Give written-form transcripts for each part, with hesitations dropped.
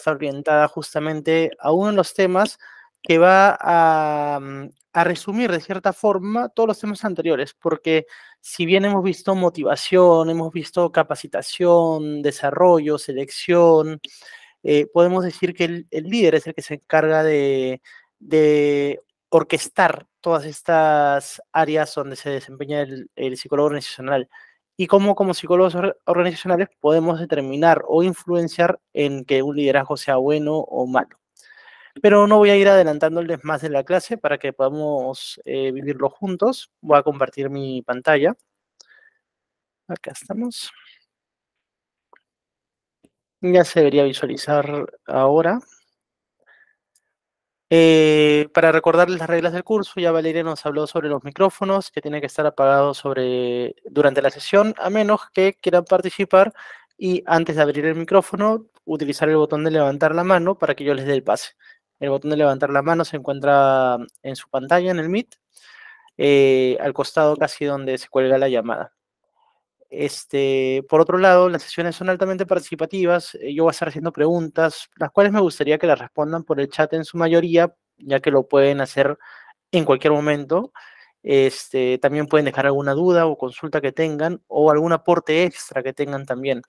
estar orientada justamente a uno de los temas que va a resumir de cierta forma todos los temas anteriores, porque si bien hemos visto motivación, hemos visto capacitación, desarrollo, selección, podemos decir que el líder es el que se encarga de orquestar todas estas áreas donde se desempeña el psicólogo organizacional y cómo como psicólogos organizacionales podemos determinar o influenciar en que un liderazgo sea bueno o malo. Pero no voy a ir adelantándoles más de la clase para que podamos vivirlo juntos. Voy a compartir mi pantalla. Acá estamos. Ya se debería visualizar ahora. Para recordarles las reglas del curso, ya Valeria nos habló sobre los micrófonos, que tienen que estar apagados durante la sesión, a menos que quieran participar y antes de abrir el micrófono, utilizar el botón de levantar la mano para que yo les dé el pase. El botón de levantar la mano se encuentra en su pantalla, en el Meet, al costado casi donde se cuelga la llamada. Por otro lado, las sesiones son altamente participativas. Yo voy a estar haciendo preguntas, las cuales me gustaría que las respondan por el chat en su mayoría, ya que lo pueden hacer en cualquier momento. También pueden dejar alguna duda o consulta que tengan o algún aporte extra que tengan también.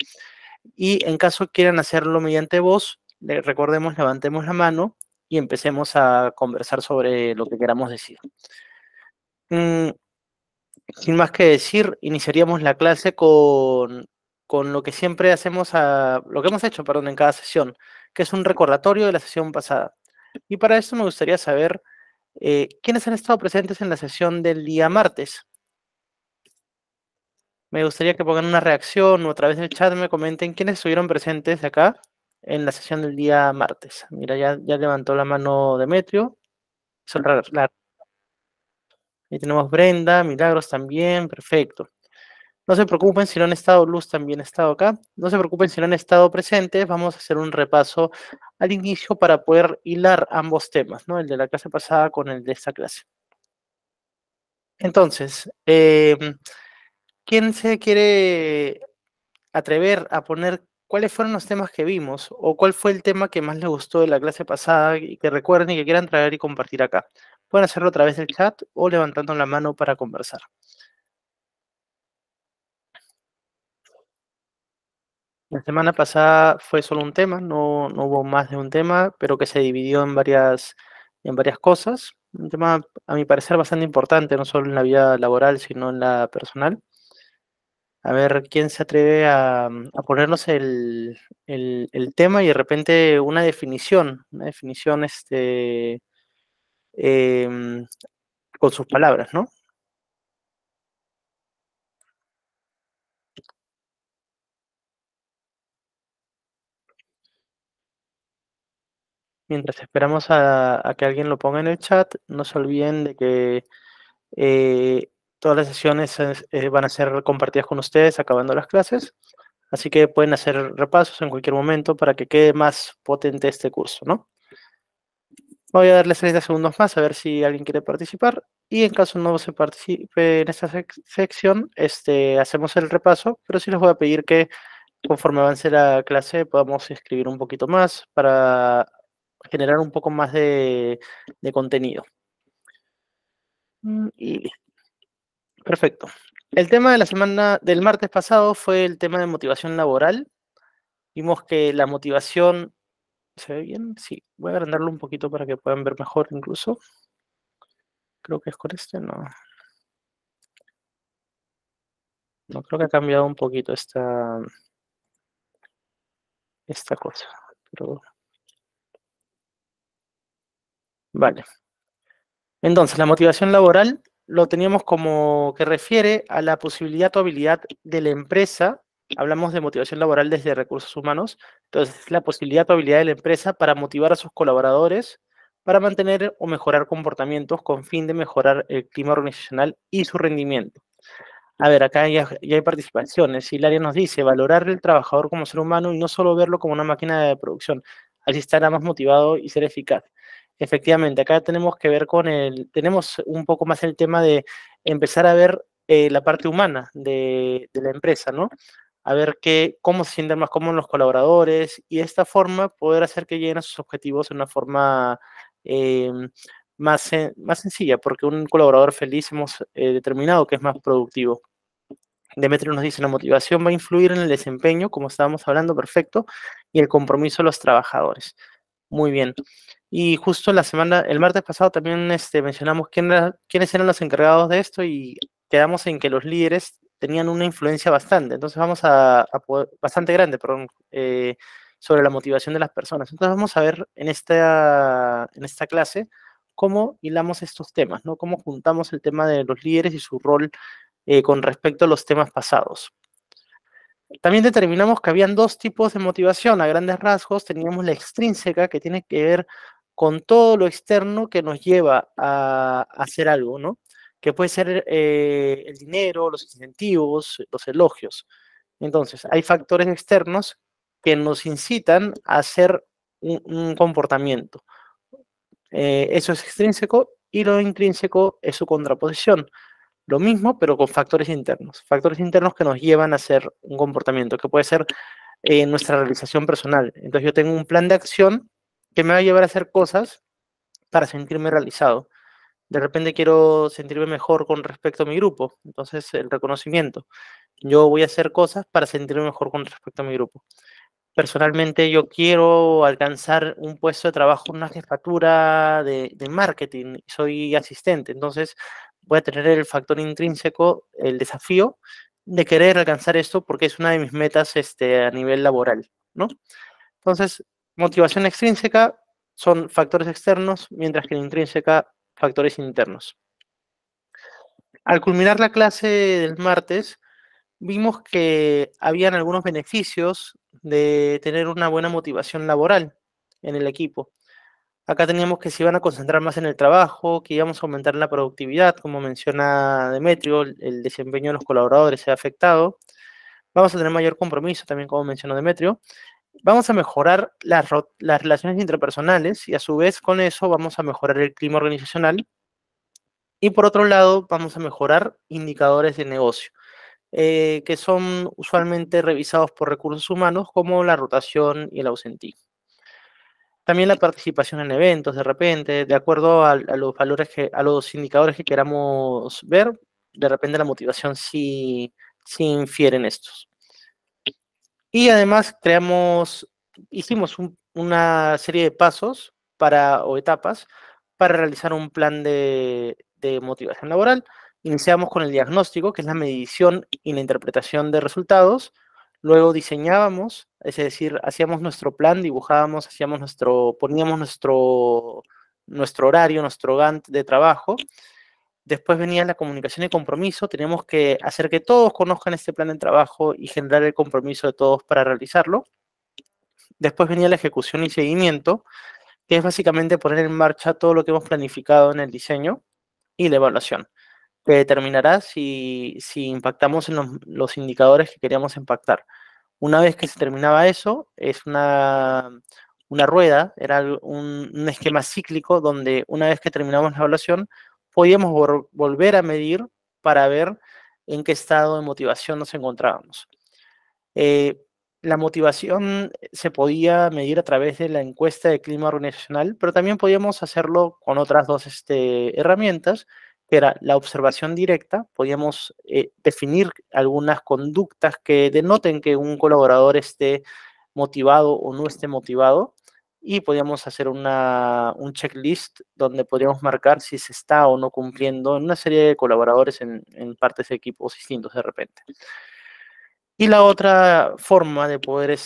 Y en caso quieran hacerlo mediante voz, recordemos, levantemos la mano y empecemos a conversar sobre lo que queramos decir. Sin más que decir, iniciaríamos la clase con lo que siempre hacemos, lo que hemos hecho, perdón, en cada sesión, que es un recordatorio de la sesión pasada. Y para esto me gustaría saber quiénes han estado presentes en la sesión del día martes. Me gustaría que pongan una reacción o a través del chat me comenten quiénes estuvieron presentes acá en la sesión del día martes. Mira, ya levantó la mano Demetrio. Ahí tenemos Brenda, Milagros también, perfecto. No se preocupen si no han estado, Luz también ha estado acá. No se preocupen si no han estado presentes, vamos a hacer un repaso al inicio para poder hilar ambos temas, ¿no? El de la clase pasada con el de esta clase. Entonces, ¿quién se quiere atrever a poner cuáles fueron los temas que vimos o cuál fue el tema que más les gustó de la clase pasada y que recuerden y que quieran traer y compartir acá? Pueden hacerlo a través del chat o levantando la mano para conversar. La semana pasada fue solo un tema, no hubo más de un tema, pero que se dividió en varias cosas. Un tema, a mi parecer, bastante importante, no solo en la vida laboral, sino en la personal. A ver, ¿quién se atreve a ponernos el tema y de repente una definición em, con sus palabras, ¿no? Mientras esperamos a que alguien lo ponga en el chat, no se olviden de que todas las sesiones van a ser compartidas con ustedes acabando las clases, así que pueden hacer repasos en cualquier momento para que quede más potente este curso, ¿no? Voy a darles 30 segundos más a ver si alguien quiere participar y en caso no se participe en esta sección, hacemos el repaso, pero sí les voy a pedir que conforme avance la clase podamos escribir un poquito más para generar un poco más de contenido. Y perfecto. El tema de la semana del martes pasado fue el tema de motivación laboral. Vimos que la motivación... ¿Se ve bien? Sí. Voy a agrandarlo un poquito para que puedan ver mejor incluso. Creo que es con este, no. No, creo que ha cambiado un poquito esta cosa. Pero... Vale. Entonces, la motivación laboral lo teníamos como que refiere a la posibilidad o habilidad de la empresa. Hablamos de motivación laboral desde recursos humanos. Entonces, es la posibilidad o habilidad de la empresa para motivar a sus colaboradores para mantener o mejorar comportamientos con fin de mejorar el clima organizacional y su rendimiento. A ver, acá ya hay participaciones. Hilaria nos dice, valorar el trabajador como ser humano y no solo verlo como una máquina de producción. Así estará más motivado y ser eficaz. Efectivamente, acá tenemos que ver tenemos un poco más el tema de empezar a ver la parte humana de la empresa, ¿no? a ver cómo se sienten más cómodos los colaboradores y de esta forma poder hacer que lleguen a sus objetivos de una forma eh, más sencilla, porque un colaborador feliz hemos determinado que es más productivo. Demetrio nos dice, la motivación va a influir en el desempeño, como estábamos hablando, perfecto, y el compromiso de los trabajadores. Muy bien. Y justo el martes pasado también mencionamos quiénes eran los encargados de esto y quedamos en que los líderes tenían una influencia bastante grande, perdón, sobre la motivación de las personas. Entonces vamos a ver en esta clase cómo hilamos estos temas, ¿no? Cómo juntamos el tema de los líderes y su rol con respecto a los temas pasados. También determinamos que habían dos tipos de motivación. A grandes rasgos teníamos la extrínseca, que tiene que ver con todo lo externo que nos lleva a hacer algo, ¿no? Que puede ser el dinero, los incentivos, los elogios. Entonces, hay factores externos que nos incitan a hacer un comportamiento. Eso es extrínseco y lo intrínseco es su contraposición. Lo mismo, pero con factores internos. Factores internos que nos llevan a hacer un comportamiento, que puede ser nuestra realización personal. Entonces yo tengo un plan de acción que me va a llevar a hacer cosas para sentirme realizado. De repente quiero sentirme mejor con respecto a mi grupo. Entonces el reconocimiento. Yo voy a hacer cosas para sentirme mejor con respecto a mi grupo. Personalmente yo quiero alcanzar un puesto de trabajo, una jefatura de marketing, soy asistente, entonces voy a tener el factor intrínseco, el desafío de querer alcanzar esto porque es una de mis metas a nivel laboral, ¿no? Entonces, motivación extrínseca son factores externos, mientras que la intrínseca, factores internos. Al culminar la clase del martes, vimos que habían algunos beneficios de tener una buena motivación laboral en el equipo. Acá teníamos que se iban a concentrar más en el trabajo, que íbamos a aumentar la productividad, como menciona Demetrio, el desempeño de los colaboradores se ha afectado. Vamos a tener mayor compromiso, también como mencionó Demetrio. Vamos a mejorar las relaciones interpersonales y a su vez con eso vamos a mejorar el clima organizacional. Y por otro lado, vamos a mejorar indicadores de negocio que son usualmente revisados por recursos humanos, como la rotación y el ausentismo. También la participación en eventos, de repente, de acuerdo a los valores a los indicadores que queramos ver, de repente la motivación sí infiere en estos. Y además hicimos una serie de pasos o etapas para realizar un plan de motivación laboral. Iniciamos con el diagnóstico, que es la medición y la interpretación de resultados. Luego diseñábamos, es decir, hacíamos nuestro plan, dibujábamos, poníamos nuestro horario, nuestro Gantt de trabajo. Después venía la comunicación y compromiso. Teníamos que hacer que todos conozcan este plan de trabajo y generar el compromiso de todos para realizarlo. Después venía la ejecución y seguimiento, que es básicamente poner en marcha todo lo que hemos planificado en el diseño, y la evaluación, que determinará si impactamos en los indicadores que queríamos impactar. Una vez que se terminaba eso, es una rueda, era un esquema cíclico donde una vez que terminamos la evaluación, podíamos volver a medir para ver en qué estado de motivación nos encontrábamos. Eh, la motivación se podía medir a través de la encuesta de clima organizacional, pero también podíamos hacerlo con otras dos herramientas, que era la observación directa. Podíamos definir algunas conductas que denoten que un colaborador esté motivado o no esté motivado, y podíamos hacer un checklist donde podríamos marcar si se está o no cumpliendo en una serie de colaboradores en partes de equipos distintos de repente. Y la otra forma de poder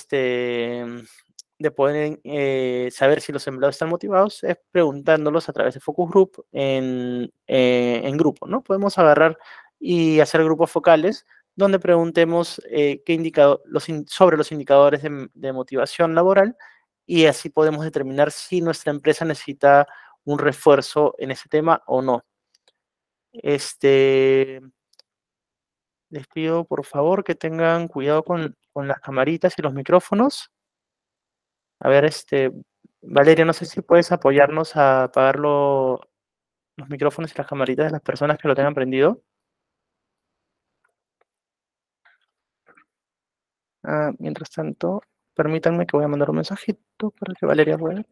saber si los empleados están motivados es preguntándolos a través de focus group en grupo, ¿no? Podemos agarrar y hacer grupos focales donde preguntemos sobre los indicadores de motivación laboral, y así podemos determinar si nuestra empresa necesita un refuerzo en ese tema o no. Les pido, por favor, que tengan cuidado con las camaritas y los micrófonos. A ver, Valeria, no sé si puedes apoyarnos a apagar los micrófonos y las camaritas de las personas que lo tengan prendido. Mientras tanto, permítanme que voy a mandar un mensajito para que Valeria pueda.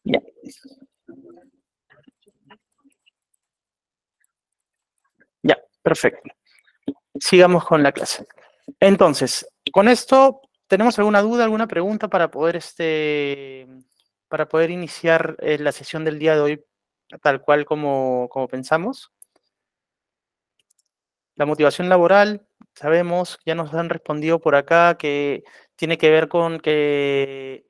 Ya, ya, perfecto. Sigamos con la clase. Entonces, con esto, ¿tenemos alguna duda, alguna pregunta para poder iniciar la sesión del día de hoy tal cual como pensamos? La motivación laboral, sabemos, ya nos han respondido por acá que tiene que ver con que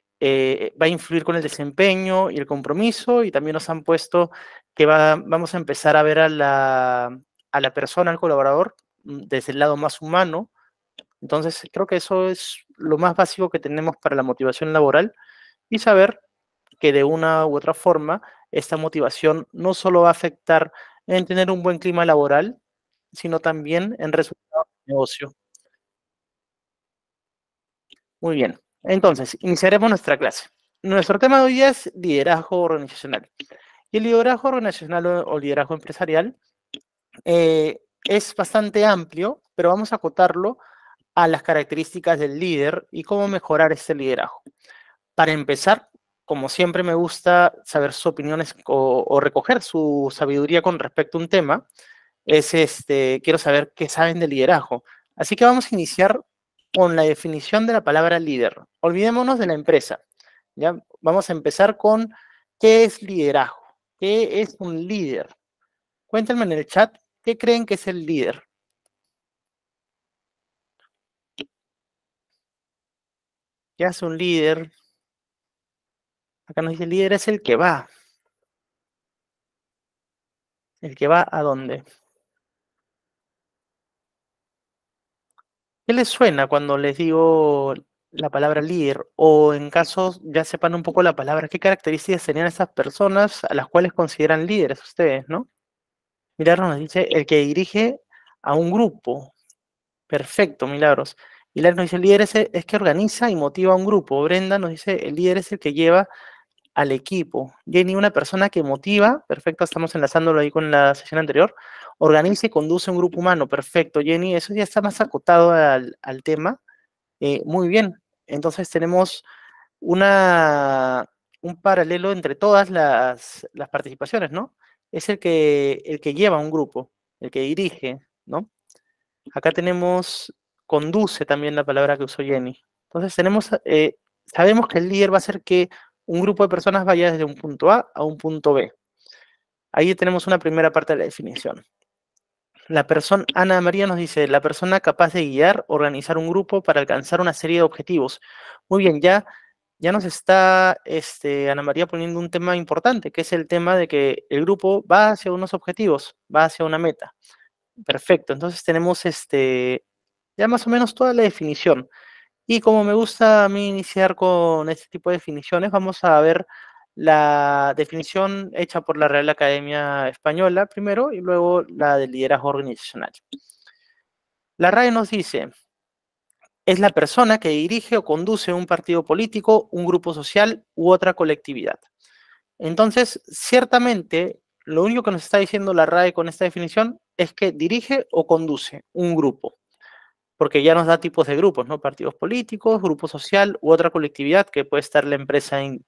va a influir con el desempeño y el compromiso, y también nos han puesto que vamos a empezar a ver a la persona, al colaborador, desde el lado más humano. Entonces, creo que eso es lo más básico que tenemos para la motivación laboral y saber que de una u otra forma esta motivación no solo va a afectar en tener un buen clima laboral, sino también en resultados de negocio. Muy bien. Entonces, iniciaremos nuestra clase. Nuestro tema de hoy es liderazgo organizacional. Y el liderazgo organizacional o liderazgo empresarial es bastante amplio, pero vamos a acotarlo a las características del líder y cómo mejorar este liderazgo. Para empezar, como siempre me gusta saber sus opiniones o recoger su sabiduría con respecto a un tema, quiero saber qué saben de liderazgo. Así que vamos a iniciar con la definición de la palabra líder. Olvidémonos de la empresa. ¿Ya? Vamos a empezar con qué es liderazgo. ¿Qué es un líder? Cuéntenme en el chat qué creen que es el líder. ¿Qué hace un líder? Acá nos dice el líder es el que va. ¿El que va a dónde? ¿Qué les suena cuando les digo la palabra líder? O en caso ya sepan un poco la palabra, ¿qué características tenían esas personas a las cuales consideran líderes ustedes, no? Milagros nos dice el que dirige a un grupo. Perfecto, Milagros. Milagros nos dice el líder es que organiza y motiva a un grupo. Brenda nos dice el líder es el que lleva al equipo. Jenny, una persona que motiva, perfecto, estamos enlazándolo ahí con la sesión anterior, organiza y conduce un grupo humano. Perfecto, Jenny, eso ya está más acotado al tema. Muy bien, entonces tenemos una, un paralelo entre todas las participaciones, ¿no? Es el que lleva un grupo, el que dirige, ¿no? Acá tenemos, conduce también la palabra que usó Jenny. Entonces sabemos que el líder va a hacer que un grupo de personas vaya desde un punto A un punto B. Ahí tenemos una primera parte de la definición. La persona, Ana María nos dice, la persona capaz de guiar, organizar un grupo para alcanzar una serie de objetivos. Muy bien, ya nos está Ana María poniendo un tema importante, que es el tema de que el grupo va hacia unos objetivos, va hacia una meta. Perfecto, entonces tenemos ya más o menos toda la definición. Y como me gusta a mí iniciar con este tipo de definiciones, vamos a ver la definición hecha por la Real Academia Española primero y luego la del liderazgo organizacional. La RAE nos dice, es la persona que dirige o conduce un partido político, un grupo social u otra colectividad. Entonces, ciertamente, lo único que nos está diciendo la RAE con esta definición es que dirige o conduce un grupo, porque ya nos da tipos de grupos, ¿no? Partidos políticos, grupo social u otra colectividad que puede estar la empresa en.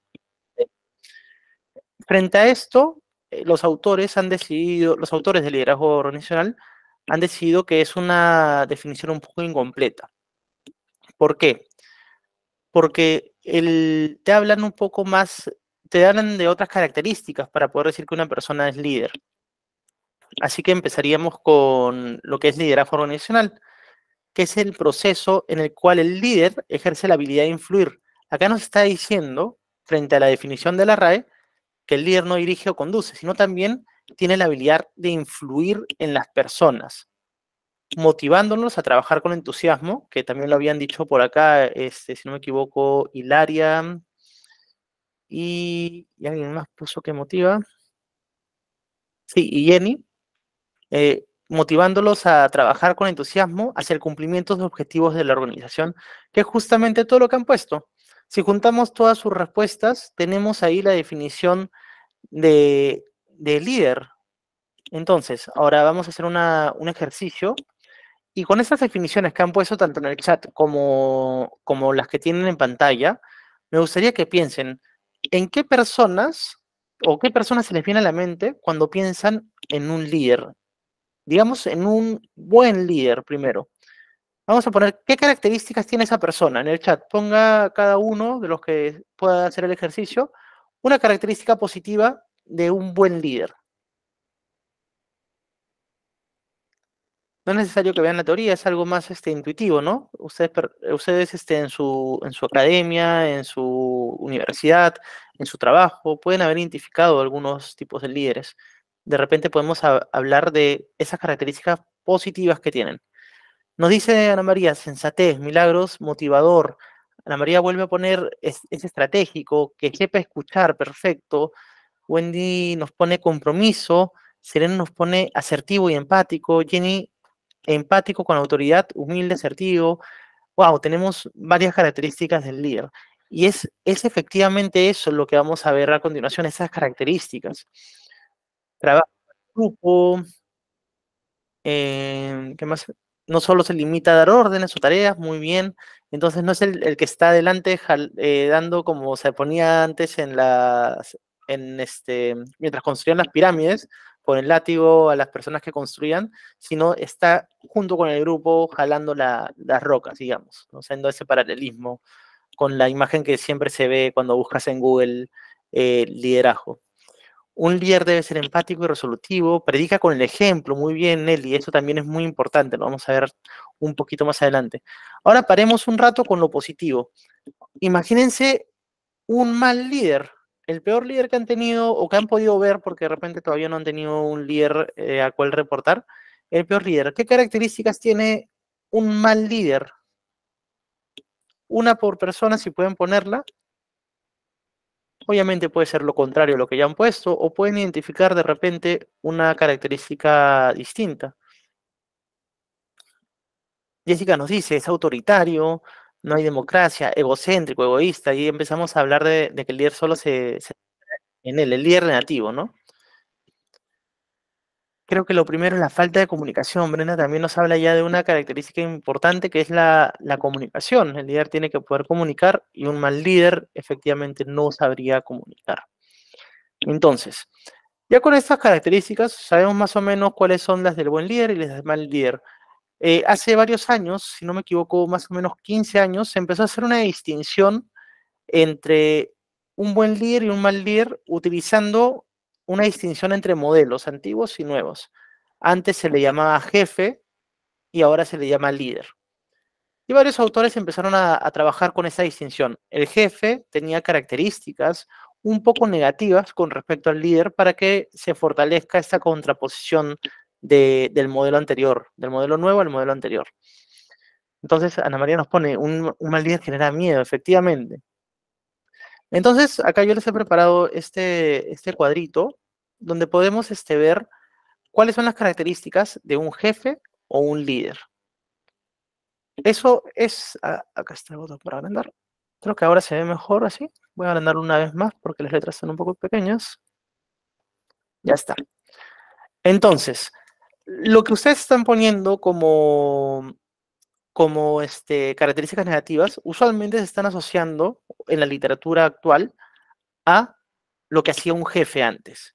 Frente a esto, los autores del liderazgo organizacional han decidido que es una definición un poco incompleta. ¿Por qué? Porque te hablan un poco más, te hablan de otras características para poder decir que una persona es líder. Así que empezaríamos con lo que es liderazgo organizacional, que es el proceso en el cual el líder ejerce la habilidad de influir. Acá nos está diciendo, frente a la definición de la RAE, que el líder no dirige o conduce, sino también tiene la habilidad de influir en las personas, motivándonos a trabajar con entusiasmo, que también lo habían dicho por acá, si no me equivoco, Hilaria y alguien más puso que motiva. Sí, y Jenny, motivándolos a trabajar con entusiasmo hacia el cumplimiento de objetivos de la organización, que es justamente todo lo que han puesto. Si juntamos todas sus respuestas, tenemos ahí la definición de líder. Entonces, ahora vamos a hacer un ejercicio y con esas definiciones que han puesto tanto en el chat como las que tienen en pantalla, me gustaría que piensen en qué personas o qué personas se les viene a la mente cuando piensan en un líder. Digamos, en un buen líder primero. Vamos a poner qué características tiene esa persona en el chat. Ponga cada uno de los que pueda hacer el ejercicio una característica positiva de un buen líder. No es necesario que vean la teoría, es algo más intuitivo, ¿no? Ustedes en su academia, en su universidad, en su trabajo, pueden haber identificado algunos tipos de líderes. De repente podemos hablar de esas características positivas que tienen. Nos dice Ana María, sensatez, milagros, motivador. Ana María vuelve a poner, es estratégico, que sepa escuchar, perfecto. Wendy nos pone compromiso. Serena nos pone asertivo y empático. Jenny, empático con autoridad, humilde, asertivo. Wow, tenemos varias características del líder. Y es efectivamente eso lo que vamos a ver a continuación, esas características. Trabajo en grupo, ¿qué más? No solo se limita a dar órdenes o tareas, muy bien. Entonces no es el que está adelante dando como se ponía antes mientras construían las pirámides, con el látigo a las personas que construían, sino está junto con el grupo jalando las rocas, digamos, ¿no? Haciendo ese paralelismo con la imagen que siempre se ve cuando buscas en Google liderazgo. Un líder debe ser empático y resolutivo, predica con el ejemplo, muy bien, Nelly, eso también es muy importante, lo vamos a ver un poquito más adelante. Ahora paremos un rato con lo positivo. Imagínense un mal líder, el peor líder que han tenido o que han podido ver, porque de repente todavía no han tenido un líder a cual reportar, el peor líder. ¿Qué características tiene un mal líder? Una por persona, si pueden ponerla. Obviamente puede ser lo contrario a lo que ya han puesto, o pueden identificar de repente una característica distinta. Jessica nos dice, es autoritario, no hay democracia, egocéntrico, egoísta, y empezamos a hablar de que el líder solo en él, el líder negativo, ¿no? Creo que lo primero es la falta de comunicación. Brenda también nos habla ya de una característica importante que es la comunicación. El líder tiene que poder comunicar y un mal líder efectivamente no sabría comunicar. Entonces, ya con estas características sabemos más o menos cuáles son las del buen líder y las del mal líder. Hace varios años, si no me equivoco, más o menos 15 años, se empezó a hacer una distinción entre un buen líder y un mal líder utilizando una distinción entre modelos antiguos y nuevos. Antes se le llamaba jefe y ahora se le llama líder. Y varios autores empezaron a trabajar con esa distinción. El jefe tenía características un poco negativas con respecto al líder para que se fortalezca esta contraposición del modelo anterior, del modelo nuevo al modelo anterior. Entonces, Ana María nos pone, un mal líder genera miedo, efectivamente. Entonces, acá yo les he preparado este cuadrito donde podemos ver cuáles son las características de un jefe o un líder. Eso es, acá está el botón para agrandar. Creo que ahora se ve mejor así. Voy a agrandarlo una vez más porque las letras están un poco pequeñas. Ya está. Entonces, lo que ustedes están poniendo como características negativas, usualmente se están asociando en la literatura actual a lo que hacía un jefe antes.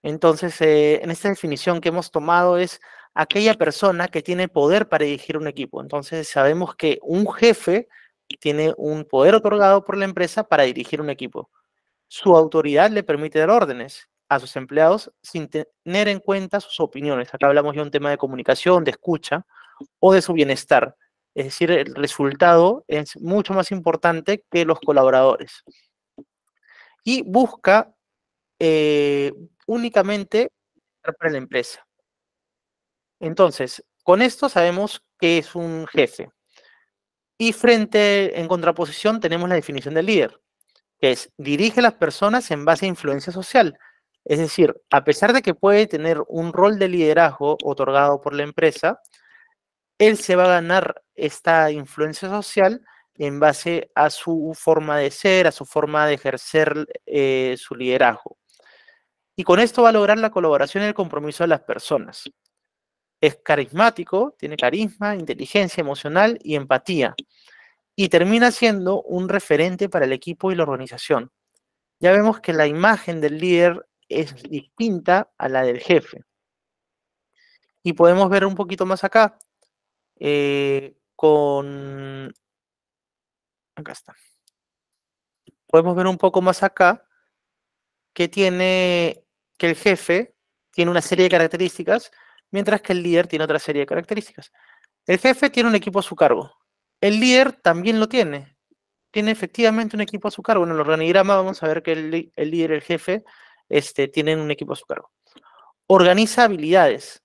Entonces, en esta definición que hemos tomado es aquella persona que tiene poder para dirigir un equipo. Entonces, sabemos que un jefe tiene un poder otorgado por la empresa para dirigir un equipo. Su autoridad le permite dar órdenes a sus empleados sin tener en cuenta sus opiniones. Acá hablamos de un tema de comunicación, de escucha o de su bienestar. Es decir, el resultado es mucho más importante que los colaboradores. Y busca únicamente para la empresa. Entonces, con esto sabemos que es un jefe. Y en contraposición, tenemos la definición del líder, que es dirige a las personas en base a influencia social. Es decir, a pesar de que puede tener un rol de liderazgo otorgado por la empresa, él se va a ganar esta influencia social en base a su forma de ser, a su forma de ejercer su liderazgo. Y con esto va a lograr la colaboración y el compromiso de las personas. Es carismático, tiene carisma, inteligencia emocional y empatía. Y termina siendo un referente para el equipo y la organización. Ya vemos que la imagen del líder es distinta a la del jefe. Y podemos ver un poquito más acá, acá está. Podemos ver un poco más acá que que el jefe tiene una serie de características, mientras que el líder tiene otra serie de características. El jefe tiene un equipo a su cargo. El líder también lo tiene. Tiene efectivamente un equipo a su cargo. En el organigrama vamos a ver que el líder y el jefe tienen un equipo a su cargo. Organiza habilidades.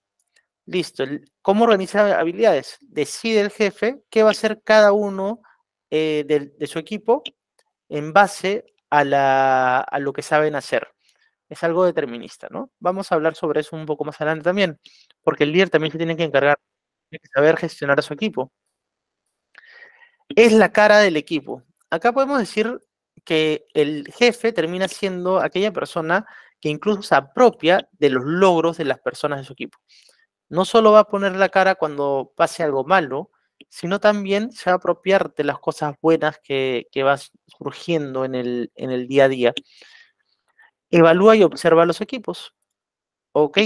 Listo. ¿Cómo organiza habilidades? Decide el jefe qué va a hacer cada uno de su equipo en base a lo que saben hacer. Es algo determinista, ¿no? Vamos a hablar sobre eso un poco más adelante también, porque el líder también se tiene que encargar de saber gestionar a su equipo. Es la cara del equipo. Acá podemos decir que el jefe termina siendo aquella persona que incluso se apropia de los logros de las personas de su equipo. No solo va a poner la cara cuando pase algo malo, sino también se va a apropiar de las cosas buenas que van surgiendo en el día a día. Evalúa y observa los equipos. Ok,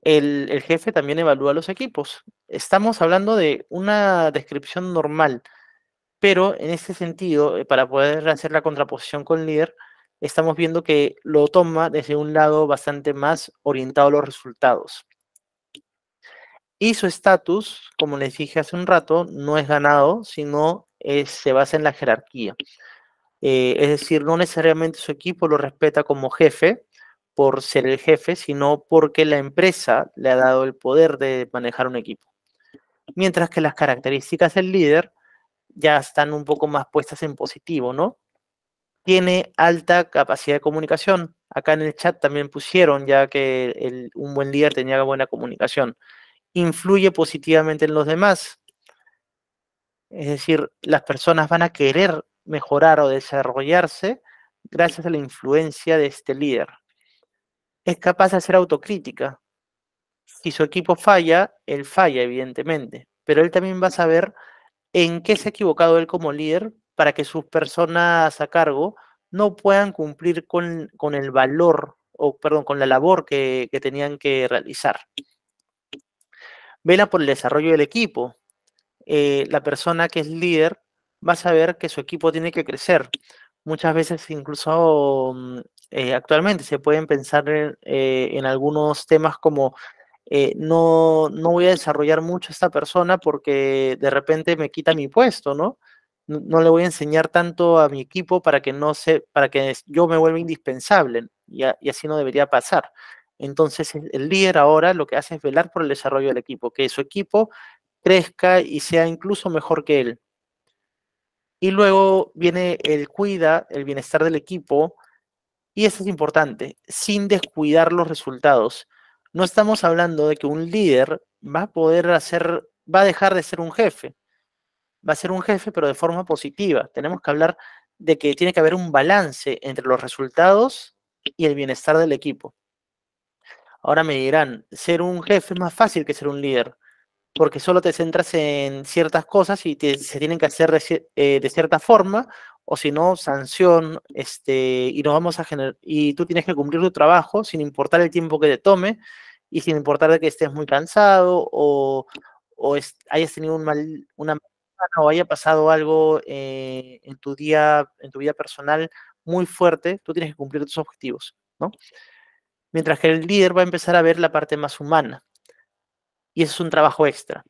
el jefe también evalúa los equipos. Estamos hablando de una descripción normal, pero en este sentido, para poder hacer la contraposición con el líder, estamos viendo que lo toma desde un lado bastante más orientado a los resultados. Y su estatus, como les dije hace un rato, no es ganado, sino se basa en la jerarquía. Es decir, no necesariamente su equipo lo respeta como jefe por ser el jefe, sino porque la empresa le ha dado el poder de manejar un equipo. Mientras que las características del líder ya están un poco más puestas en positivo, ¿no? Tiene alta capacidad de comunicación. Acá en el chat también pusieron ya que un buen líder tenía buena comunicación. Influye positivamente en los demás. Es decir, las personas van a querer mejorar o desarrollarse gracias a la influencia de este líder. Es capaz de hacer autocrítica. Si su equipo falla, él falla, evidentemente, pero él también va a saber en qué se ha equivocado él como líder para que sus personas a cargo no puedan cumplir con el valor, o perdón, con la labor que tenían que realizar. Vela por el desarrollo del equipo. La persona que es líder va a saber que su equipo tiene que crecer. Muchas veces incluso actualmente se pueden pensar en algunos temas como no voy a desarrollar mucho a esta persona porque de repente me quita mi puesto, ¿no? No le voy a enseñar tanto a mi equipo para que yo me vuelva indispensable y así no debería pasar. Entonces el líder ahora lo que hace es velar por el desarrollo del equipo, que su equipo crezca y sea incluso mejor que él. Y luego viene el cuida el bienestar del equipo, y eso es importante, sin descuidar los resultados. No estamos hablando de que un líder va a dejar de ser un jefe. Va a ser un jefe, pero de forma positiva. Tenemos que hablar de que tiene que haber un balance entre los resultados y el bienestar del equipo. Ahora me dirán, ser un jefe es más fácil que ser un líder, porque solo te centras en ciertas cosas y se tienen que hacer de cierta forma, o si no, sanción, y nos vamos a generar, y tú tienes que cumplir tu trabajo sin importar el tiempo que te tome y sin importar de que estés muy cansado hayas tenido una mala semana o haya pasado algo en tu vida personal muy fuerte, tú tienes que cumplir tus objetivos, ¿no? Mientras que el líder va a empezar a ver la parte más humana, y eso es un trabajo extra.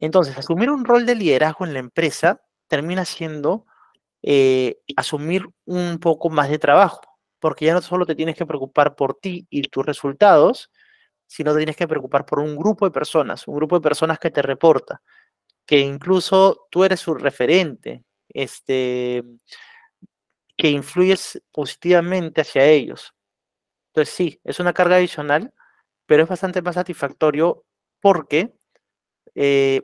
Entonces, asumir un rol de liderazgo en la empresa termina siendo asumir un poco más de trabajo, porque ya no solo te tienes que preocupar por ti y tus resultados, sino te tienes que preocupar por un grupo de personas que te reporta, que incluso tú eres su referente, que influyes positivamente hacia ellos. Entonces, sí, es una carga adicional, pero es bastante más satisfactorio porque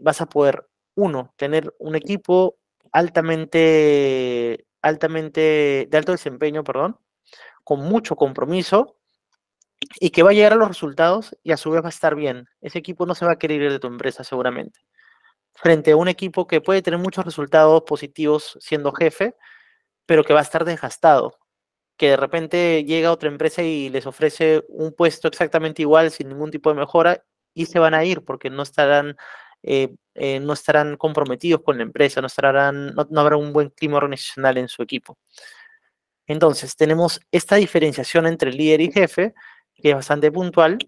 vas a poder, uno, tener un equipo de alto desempeño, perdón, con mucho compromiso y que va a llegar a los resultados y a su vez va a estar bien. Ese equipo no se va a querer ir de tu empresa seguramente. Frente a un equipo que puede tener muchos resultados positivos siendo jefe, pero que va a estar desgastado, que de repente llega otra empresa y les ofrece un puesto exactamente igual sin ningún tipo de mejora y se van a ir porque no estarán comprometidos con la empresa, no habrá un buen clima organizacional en su equipo. Entonces, tenemos esta diferenciación entre líder y jefe, que es bastante puntual,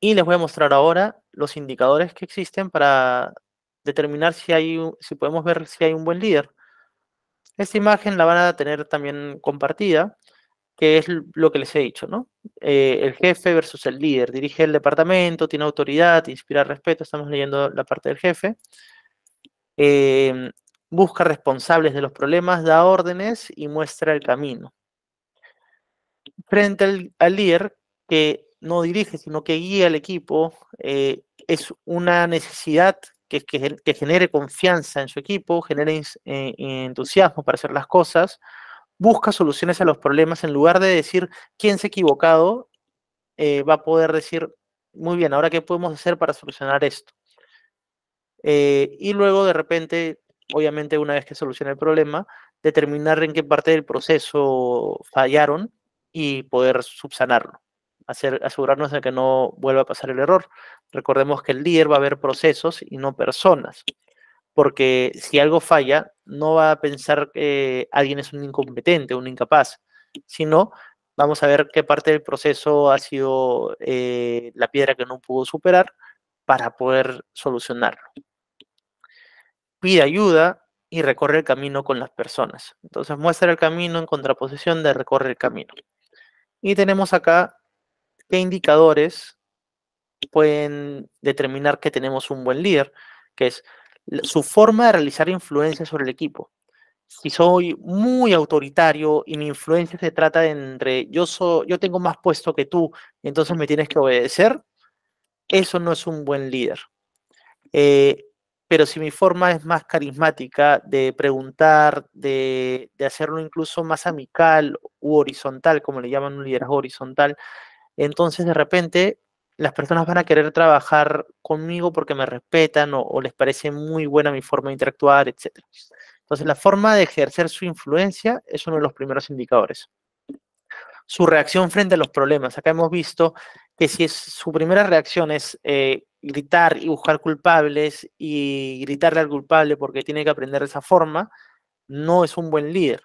y les voy a mostrar ahora los indicadores que existen para determinar si podemos ver si hay un buen líder. Esta imagen la van a tener también compartida, que es lo que les he dicho, ¿no? El jefe versus el líder. Dirige el departamento, tiene autoridad, inspira respeto. Estamos leyendo la parte del jefe. Eh, Busca responsables de los problemas, da órdenes y muestra el camino. Frente al líder, que no dirige, sino que guía al equipo, es una necesidad que genere confianza en su equipo, genere entusiasmo para hacer las cosas, busca soluciones a los problemas en lugar de decir quién se ha equivocado, va a poder decir, muy bien, ahora qué podemos hacer para solucionar esto. Y luego de repente, obviamente una vez que solucione el problema, determinar en qué parte del proceso fallaron y poder subsanarlo, asegurarnos de que no vuelva a pasar el error. Recordemos que el líder va a ver procesos y no personas, porque si algo falla, no va a pensar que alguien es un incompetente, un incapaz, sino vamos a ver qué parte del proceso ha sido la piedra que no pudo superar para poder solucionarlo. Pide ayuda y recorre el camino con las personas. Entonces muestra el camino en contraposición de recorre el camino. Y tenemos acá qué indicadores pueden determinar que tenemos un buen líder, que es su forma de realizar influencia sobre el equipo. Si soy muy autoritario y mi influencia se trata de entre yo tengo más puesto que tú, entonces me tienes que obedecer, eso no es un buen líder. Eh, pero si mi forma es más carismática de preguntar, de hacerlo incluso más amical u horizontal, como le llaman un liderazgo horizontal, entonces de repente las personas van a querer trabajar conmigo porque me respetan o les parece muy buena mi forma de interactuar, etc. Entonces la forma de ejercer su influencia es uno de los primeros indicadores. Su reacción frente a los problemas. Acá hemos visto que si su primera reacción es gritar y buscar culpables y gritarle al culpable porque tiene que aprender de esa forma, no es un buen líder.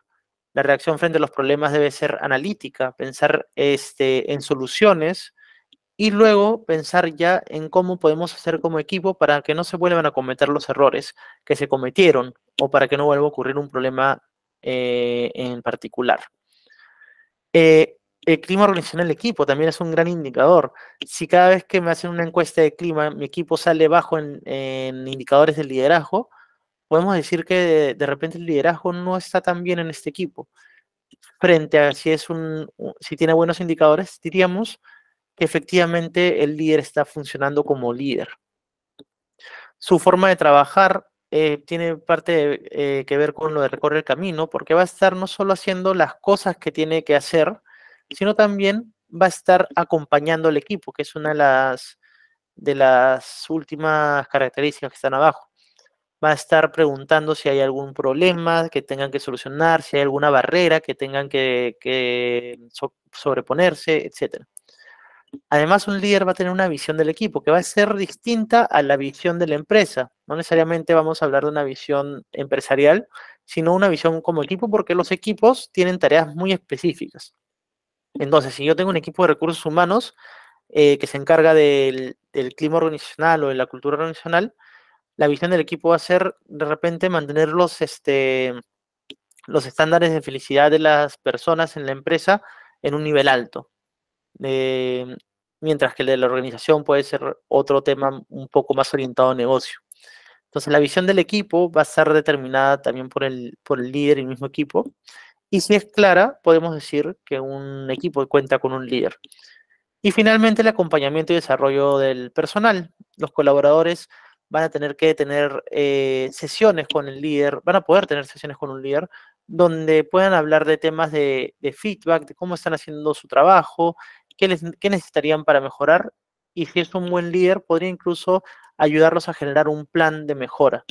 La reacción frente a los problemas debe ser analítica, pensar en soluciones y luego pensar ya en cómo podemos hacer como equipo para que no se vuelvan a cometer los errores que se cometieron o para que no vuelva a ocurrir un problema en particular. El clima organizacional del equipo también es un gran indicador. Si cada vez que me hacen una encuesta de clima, mi equipo sale bajo en indicadores de liderazgo, podemos decir que de repente el liderazgo no está tan bien en este equipo. Frente a si tiene buenos indicadores, diríamos que efectivamente el líder está funcionando como líder. Su forma de trabajar tiene parte que ver con lo de recorrer el camino, porque va a estar no solo haciendo las cosas que tiene que hacer, sino también va a estar acompañando al equipo, que es una de las últimas características que están abajo. Va a estar preguntando si hay algún problema que tengan que solucionar, si hay alguna barrera que tengan que sobreponerse, etc. Además, un líder va a tener una visión del equipo que va a ser distinta a la visión de la empresa. No necesariamente vamos a hablar de una visión empresarial, sino una visión como equipo, porque los equipos tienen tareas muy específicas. Entonces, si yo tengo un equipo de recursos humanos que se encarga del clima organizacional o de la cultura organizacional, la visión del equipo va a ser de repente mantener los estándares de felicidad de las personas en la empresa en un nivel alto. Mientras que el de la organización puede ser otro tema un poco más orientado a negocio. Entonces, la visión del equipo va a estar determinada también por el líder y el mismo equipo. Y si es clara, podemos decir que un equipo cuenta con un líder. Y finalmente, el acompañamiento y desarrollo del personal. Los colaboradores van a tener que tener sesiones con el líder, van a poder tener sesiones con un líder donde puedan hablar de temas de feedback, de cómo están haciendo su trabajo qué necesitarían para mejorar, y si es un buen líder, podría incluso ayudarlos a generar un plan de mejora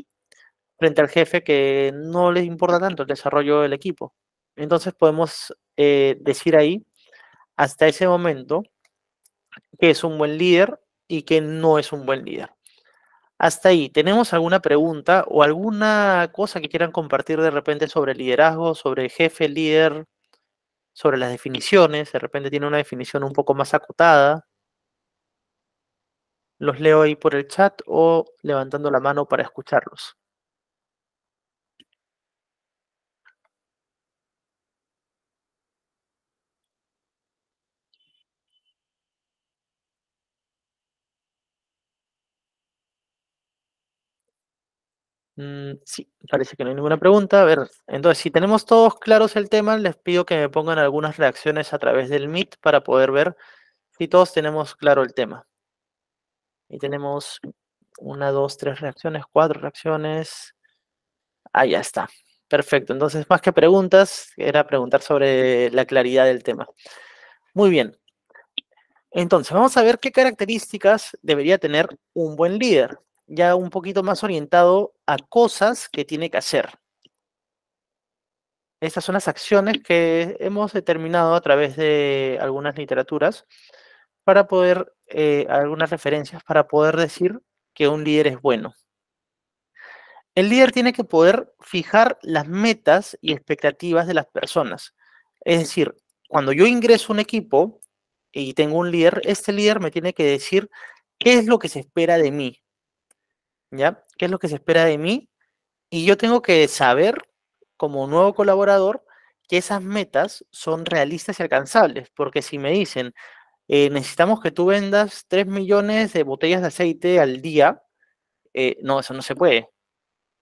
frente al jefe que no les importa tanto el desarrollo del equipo. Entonces podemos decir ahí, hasta ese momento, que es un buen líder y que no es un buen líder. Hasta ahí, ¿tenemos alguna pregunta o alguna cosa que quieran compartir de repente sobre liderazgo, sobre jefe, líder, sobre las definiciones? De repente tiene una definición un poco más acotada. Los leo ahí por el chat o levantando la mano para escucharlos. Sí, parece que no hay ninguna pregunta. A ver, entonces, si tenemos todos claros el tema, les pido que me pongan algunas reacciones a través del Meet para poder ver si todos tenemos claro el tema. Y tenemos una, dos, tres reacciones, cuatro reacciones. Ah, ya está. Perfecto. Entonces, más que preguntas, era preguntar sobre la claridad del tema. Muy bien. Entonces, vamos a ver qué características debería tener un buen líder, ya un poquito más orientado a cosas que tiene que hacer. Estas son las acciones que hemos determinado a través de algunas literaturas para poder, algunas referencias para poder decir que un líder es bueno. El líder tiene que poder fijar las metas y expectativas de las personas. Es decir, cuando yo ingreso a un equipo y tengo un líder, este líder me tiene que decir qué es lo que se espera de mí, ¿ya? ¿Qué es lo que se espera de mí? Y yo tengo que saber, como nuevo colaborador, que esas metas son realistas y alcanzables, porque si me dicen, necesitamos que tú vendas 3 millones de botellas de aceite al día, no, eso no se puede.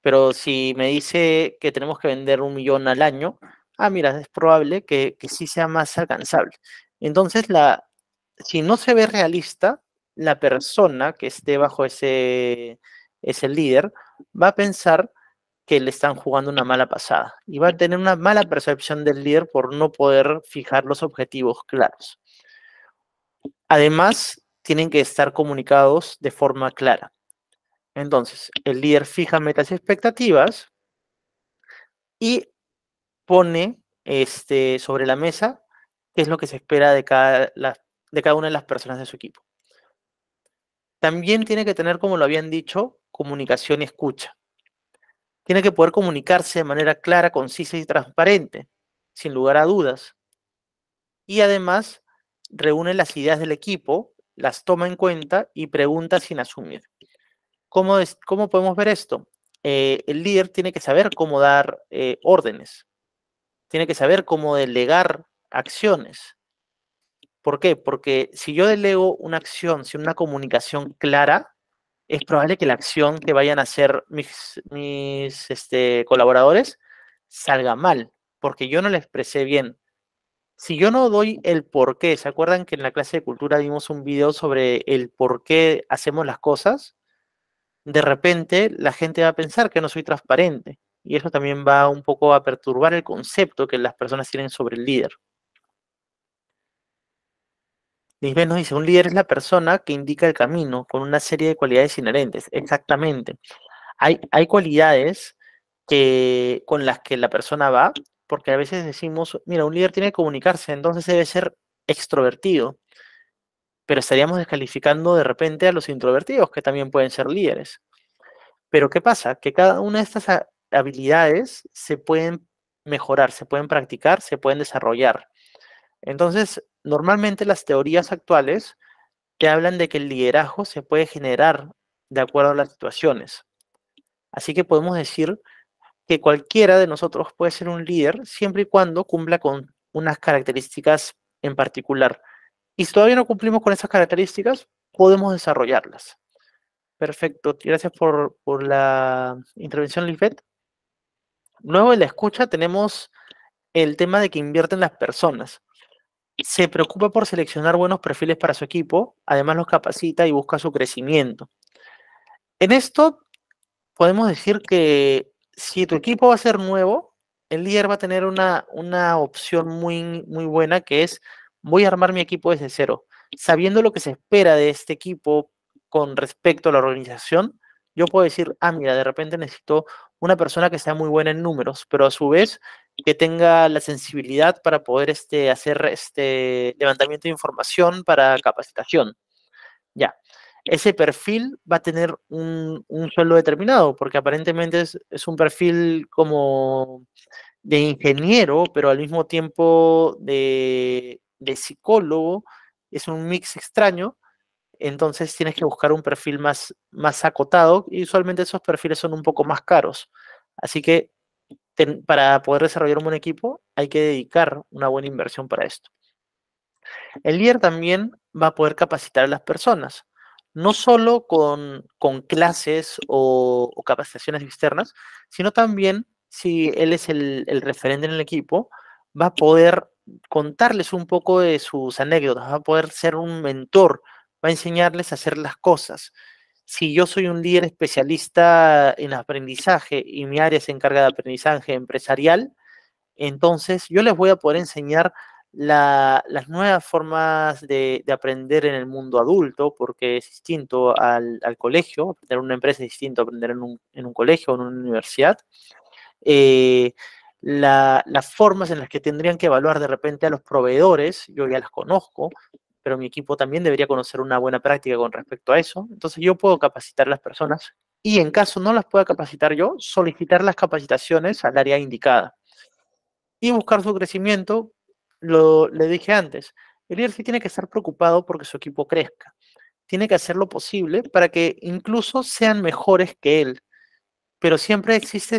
Pero si me dice que tenemos que vender 1 millón al año, mira, es probable que sí sea más alcanzable. Entonces, si no se ve realista, la persona que esté bajo ese líder va a pensar que le están jugando una mala pasada y va a tener una mala percepción del líder por no poder fijar los objetivos claros. Además, tienen que estar comunicados de forma clara. Entonces, el líder fija metas y expectativas y pone sobre la mesa qué es lo que se espera de cada una de las personas de su equipo. También tiene que tener, como lo habían dicho, comunicación y escucha. Tiene que poder comunicarse de manera clara, concisa y transparente, sin lugar a dudas. Y además, reúne las ideas del equipo, las toma en cuenta y pregunta sin asumir. ¿Cómo podemos ver esto? El líder tiene que saber cómo dar órdenes, tiene que saber cómo delegar acciones. ¿Por qué? Porque si yo delego una acción sin una comunicación clara, es probable que la acción que vayan a hacer mis colaboradores salga mal, porque yo no la expresé bien. Si yo no doy el por qué, ¿se acuerdan que en la clase de cultura dimos un video sobre el por qué hacemos las cosas? De repente la gente va a pensar que no soy transparente y eso también va un poco a perturbar el concepto que las personas tienen sobre el líder. Lisbeth nos dice, un líder es la persona que indica el camino con una serie de cualidades inherentes. Exactamente. Hay cualidades con las que la persona va, porque a veces decimos, mira, un líder tiene que comunicarse, entonces debe ser extrovertido, pero estaríamos descalificando de repente a los introvertidos, que también pueden ser líderes. Pero ¿qué pasa? Que cada una de estas habilidades se pueden mejorar, se pueden practicar, se pueden desarrollar. Entonces, normalmente las teorías actuales te hablan de que el liderazgo se puede generar de acuerdo a las situaciones. Así que podemos decir que cualquiera de nosotros puede ser un líder siempre y cuando cumpla con unas características en particular. Y si todavía no cumplimos con esas características, podemos desarrollarlas. Perfecto, gracias por la intervención, Lisbeth. Luego de la escucha tenemos el tema de que invierten las personas. Se preocupa por seleccionar buenos perfiles para su equipo, además los capacita y busca su crecimiento. En esto podemos decir que si tu equipo va a ser nuevo, el líder va a tener una opción muy, muy buena que es voy a armar mi equipo desde cero, sabiendo lo que se espera de este equipo con respecto a la organización. Yo puedo decir, ah, mira, de repente necesito una persona que sea muy buena en números, pero a su vez que tenga la sensibilidad para poder hacer levantamiento de información para capacitación. Ya, ese perfil va a tener un sueldo determinado, porque aparentemente es un perfil como de ingeniero, pero al mismo tiempo de psicólogo. Es un mix extraño, entonces tienes que buscar un perfil más acotado, y usualmente esos perfiles son un poco más caros. Así que para poder desarrollar un buen equipo hay que dedicar una buena inversión para esto. El líder también va a poder capacitar a las personas, no solo con clases o capacitaciones externas, sino también, si él es el referente en el equipo, va a poder contarles un poco de sus anécdotas, va a poder ser un mentor, va a enseñarles a hacer las cosas. Si yo soy un líder especialista en aprendizaje y mi área se encarga de aprendizaje empresarial, entonces yo les voy a poder enseñar las nuevas formas de aprender en el mundo adulto, porque es distinto al colegio. Aprender en una empresa es distinto a aprender en un colegio o en una universidad. Eh, las formas en las que tendrían que evaluar de repente a los proveedores, yo ya las conozco, pero mi equipo también debería conocer una buena práctica con respecto a eso. Entonces yo puedo capacitar a las personas, y en caso no las pueda capacitar yo, solicitar las capacitaciones al área indicada y buscar su crecimiento. Le dije antes, el líder sí tiene que estar preocupado porque su equipo crezca. Tiene que hacer lo posible para que incluso sean mejores que él. Pero siempre existe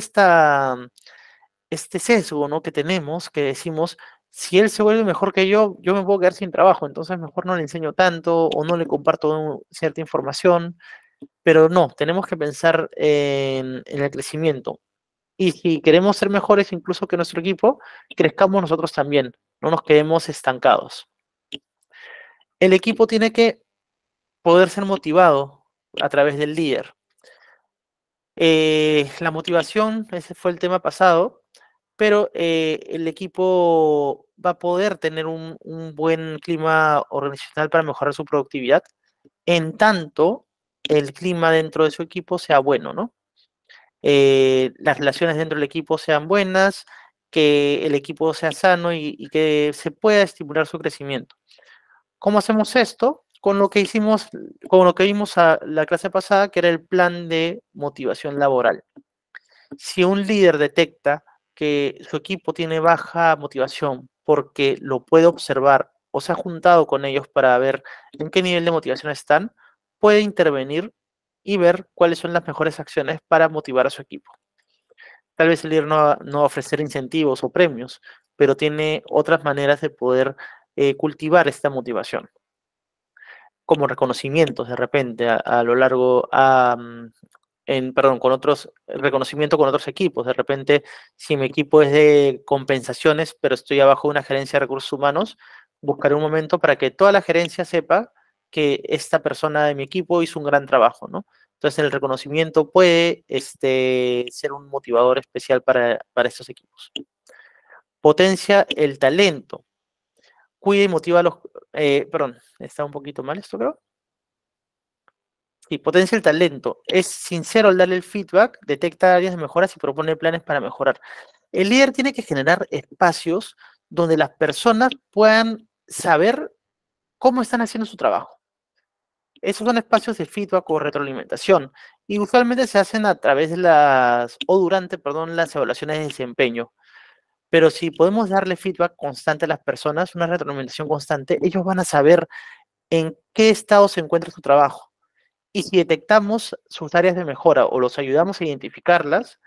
este sesgo, ¿no?, que tenemos, que decimos, si él se vuelve mejor que yo me puedo quedar sin trabajo, entonces mejor no le enseño tanto o no le comparto cierta información. Pero no, tenemos que pensar en el crecimiento. Y si queremos ser mejores incluso que nuestro equipo, crezcamos nosotros también, no nos quedemos estancados. El equipo tiene que poder ser motivado a través del líder. La motivación, ese fue el tema pasado, pero el equipo va a poder tener un buen clima organizacional para mejorar su productividad, en tanto el clima dentro de su equipo sea bueno, ¿no? Las relaciones dentro del equipo sean buenas, que el equipo sea sano y que se pueda estimular su crecimiento. ¿Cómo hacemos esto? Con lo que hicimos, con lo que vimos a la clase pasada, que era el plan de motivación laboral. Si un líder detecta que su equipo tiene baja motivación porque lo puede observar o se ha juntado con ellos para ver en qué nivel de motivación están, puede intervenir y ver cuáles son las mejores acciones para motivar a su equipo. Tal vez el líder no va a ofrecer incentivos o premios, pero tiene otras maneras de poder cultivar esta motivación, como reconocimientos de repente a lo largo, perdón, con otros, reconocimiento con otros equipos. De repente, si mi equipo es de compensaciones, pero estoy abajo de una gerencia de recursos humanos, buscaré un momento para que toda la gerencia sepa que esta persona de mi equipo hizo un gran trabajo, ¿no? Entonces, el reconocimiento puede ser un motivador especial para estos equipos. Potencia el talento. Cuida y motiva a los... perdón, está un poquito mal esto, creo. Sí, potencia el talento. Es sincero al darle el feedback, detecta áreas de mejoras y propone planes para mejorar. El líder tiene que generar espacios donde las personas puedan saber cómo están haciendo su trabajo. Esos son espacios de feedback o retroalimentación, y usualmente se hacen a través de durante, perdón, las evaluaciones de desempeño. Pero si podemos darle feedback constante a las personas, una retroalimentación constante, ellos van a saber en qué estado se encuentra su trabajo. Y si detectamos sus áreas de mejora o los ayudamos a identificarlas,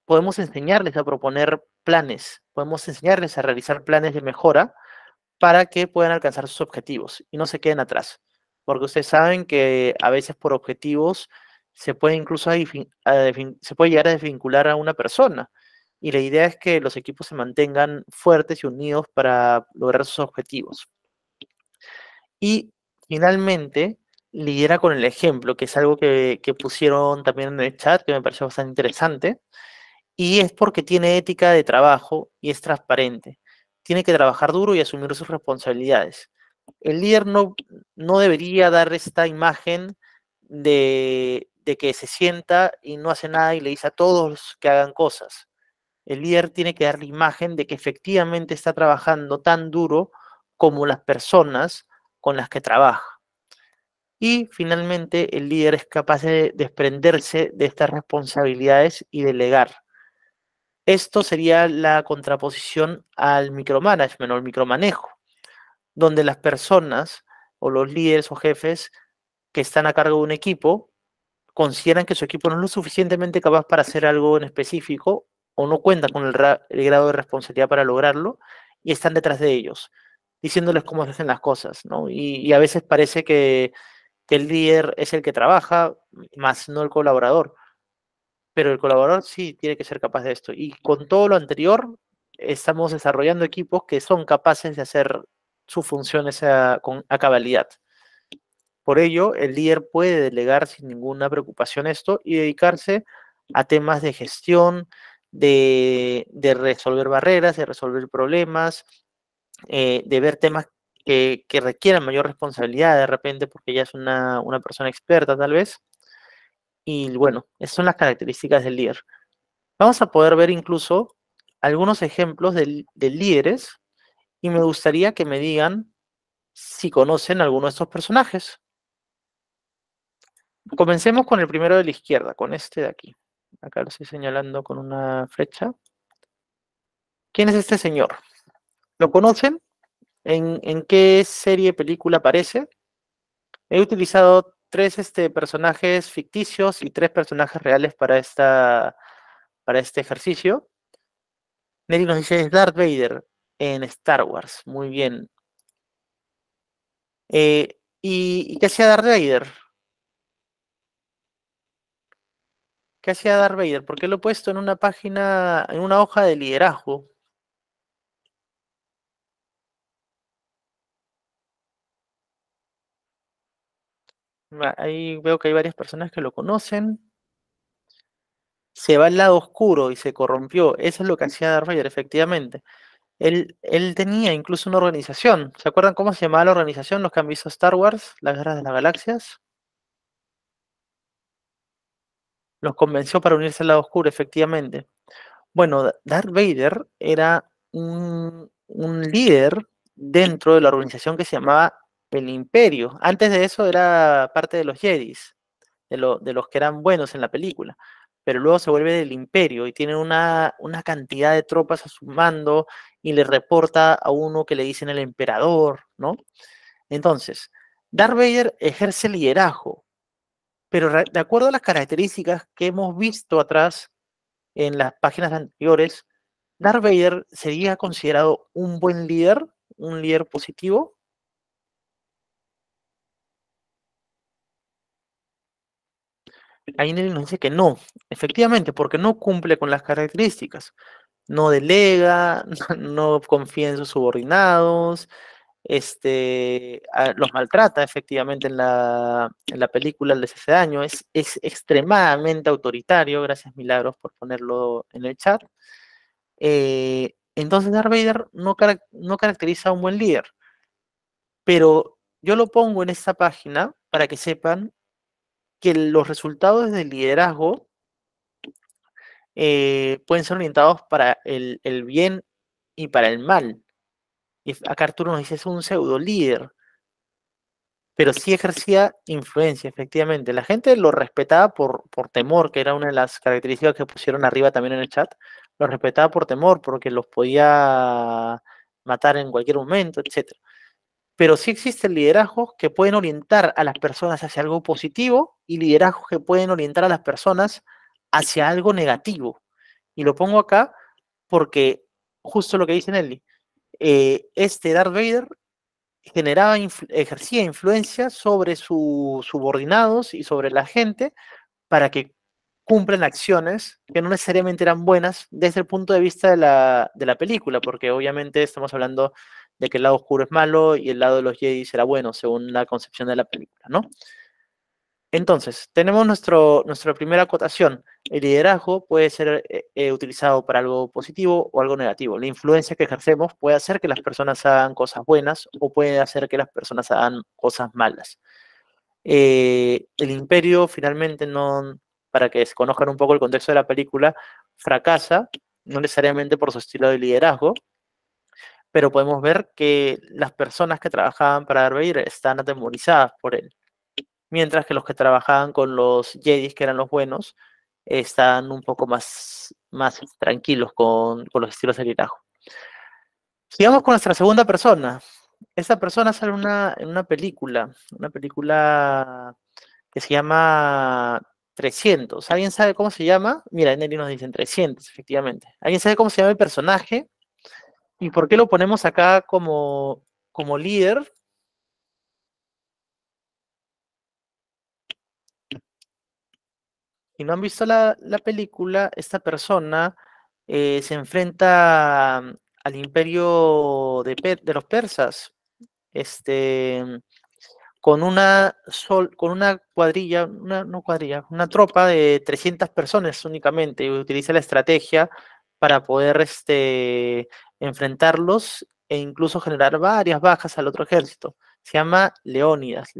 podemos enseñarles a proponer planes, podemos enseñarles a realizar planes de mejora para que puedan alcanzar sus objetivos y no se queden atrás. Porque ustedes saben que a veces por objetivos se puede incluso se puede llegar a desvincular a una persona. Y la idea es que los equipos se mantengan fuertes y unidos para lograr sus objetivos. Y finalmente, lidera con el ejemplo, que es algo que pusieron también en el chat, que me pareció bastante interesante, y es porque tiene ética de trabajo y es transparente. tiene que trabajar duro y asumir sus responsabilidades. El líder no debería dar esta imagen de que se sienta y no hace nada y le dice a todos que hagan cosas. El líder tiene que dar la imagen de que efectivamente está trabajando tan duro como las personas con las que trabaja. Y finalmente el líder es capaz de desprenderse de estas responsabilidades y delegar. Esto sería la contraposición al micromanagement o al micromanejo, donde las personas o los líderes o jefes que están a cargo de un equipo consideran que su equipo no es lo suficientemente capaz para hacer algo en específico o no cuenta con el grado de responsabilidad para lograrlo y están detrás de ellos, diciéndoles cómo se hacen las cosas, ¿no? Y a veces parece que el líder es el que trabaja, más no el colaborador, pero el colaborador sí tiene que ser capaz de esto. Y con todo lo anterior, estamos desarrollando equipos que son capaces de hacer sus funciones a cabalidad. Por ello, el líder puede delegar sin ninguna preocupación esto y dedicarse a temas de gestión, de resolver barreras, de resolver problemas, de ver temas que requieran mayor responsabilidad de repente porque ya es una persona experta tal vez. Y bueno, esas son las características del líder. Vamos a poder ver incluso algunos ejemplos de líderes y me gustaría que me digan si conocen alguno de estos personajes. Comencemos con el primero de la izquierda, con este de aquí. Acá lo estoy señalando con una flecha. ¿Quién es este señor? ¿Lo conocen? ¿En qué serie, película aparece? He utilizado tres personajes ficticios y tres personajes reales para este ejercicio. Nelly nos dice, es Darth Vader en Star Wars. Muy bien. ¿Y qué hacía Darth Vader? ¿Qué hacía Darth Vader? ¿Por qué lo he puesto en una página, en una hoja de liderazgo? Ahí veo que hay varias personas que lo conocen. Se va al lado oscuro y se corrompió. Eso es lo que hacía Darth Vader, efectivamente. Él tenía incluso una organización. ¿Se acuerdan cómo se llamaba la organización? Los que han visto Star Wars, las Guerras de las Galaxias. Los convenció para unirse al lado oscuro, efectivamente. Bueno, Darth Vader era un líder dentro de la organización que se llamaba el Imperio. Antes de eso era parte de los Jedis, de los que eran buenos en la película. Pero luego se vuelve del Imperio y tiene una cantidad de tropas a su mando y le reporta a uno que le dicen el emperador, ¿no? Entonces, Darth Vader ejerce liderazgo, pero de acuerdo a las características que hemos visto atrás en las páginas anteriores, Darth Vader sería considerado un buen líder, un líder positivo. Ainel nos dice que no, efectivamente, porque no cumple con las características. No delega, no confía en sus subordinados, los maltrata efectivamente en la película, les hace daño, es extremadamente autoritario, gracias Milagros por ponerlo en el chat. Entonces Darth Vader no caracteriza a un buen líder, pero yo lo pongo en esta página para que sepan que los resultados del liderazgo pueden ser orientados para el bien y para el mal. Y acá Arturo nos dice, es un pseudo líder, pero sí ejercía influencia, efectivamente. La gente lo respetaba por temor, que era una de las características que pusieron arriba también en el chat. Lo respetaba por temor, porque los podía matar en cualquier momento, etcétera. Pero sí existen liderazgos que pueden orientar a las personas hacia algo positivo y liderazgos que pueden orientar a las personas hacia algo negativo. Y lo pongo acá porque justo lo que dice Nelly, Darth Vader ejercía influencia sobre sus subordinados y sobre la gente para que cumplan acciones que no necesariamente eran buenas desde el punto de vista de la película, porque obviamente estamos hablando de que el lado oscuro es malo y el lado de los Jedi será bueno, según la concepción de la película, ¿no? Entonces, tenemos nuestra primera acotación. El liderazgo puede ser utilizado para algo positivo o algo negativo. La influencia que ejercemos puede hacer que las personas hagan cosas buenas o puede hacer que las personas hagan cosas malas. El imperio finalmente no, para que se conozcan un poco el contexto de la película, fracasa, no necesariamente por su estilo de liderazgo, pero podemos ver que las personas que trabajaban para Darth Vader están atemorizadas por él, mientras que los que trabajaban con los Jedis, que eran los buenos, están un poco más tranquilos con los estilos de liderazgo. Sigamos con nuestra segunda persona. Esta persona sale en una película que se llama 300. ¿Alguien sabe cómo se llama? Mira, en el nos dicen 300, efectivamente. ¿Alguien sabe cómo se llama el personaje? ¿Y por qué lo ponemos acá como líder? Si no han visto la película, esta persona se enfrenta al imperio de los persas, este, con una cuadrilla, no cuadrilla, una tropa de 300 personas únicamente, y utiliza la estrategia para poder enfrentarlos e incluso generar varias bajas al otro ejército. Se llama Leónidas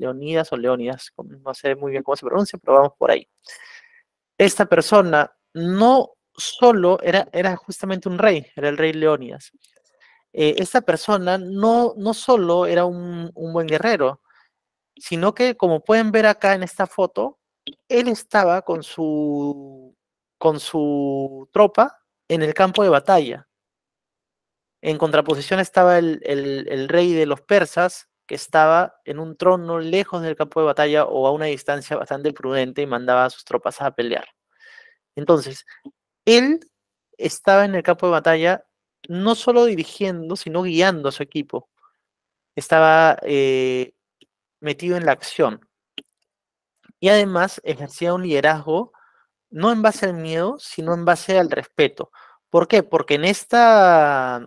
o Leónidas, no sé muy bien cómo se pronuncia, pero vamos por ahí. Esta persona no solo era justamente un rey, era el rey Leónidas. Esta persona no solo era un buen guerrero, sino que, como pueden ver acá en esta foto, él estaba con su tropa en el campo de batalla. En contraposición estaba el rey de los persas, que estaba en un trono lejos del campo de batalla o a una distancia bastante prudente y mandaba a sus tropas a pelear. Entonces, él estaba en el campo de batalla no solo dirigiendo, sino guiando a su equipo. Estaba metido en la acción. Y además ejercía un liderazgo no en base al miedo, sino en base al respeto. ¿Por qué? Porque en esta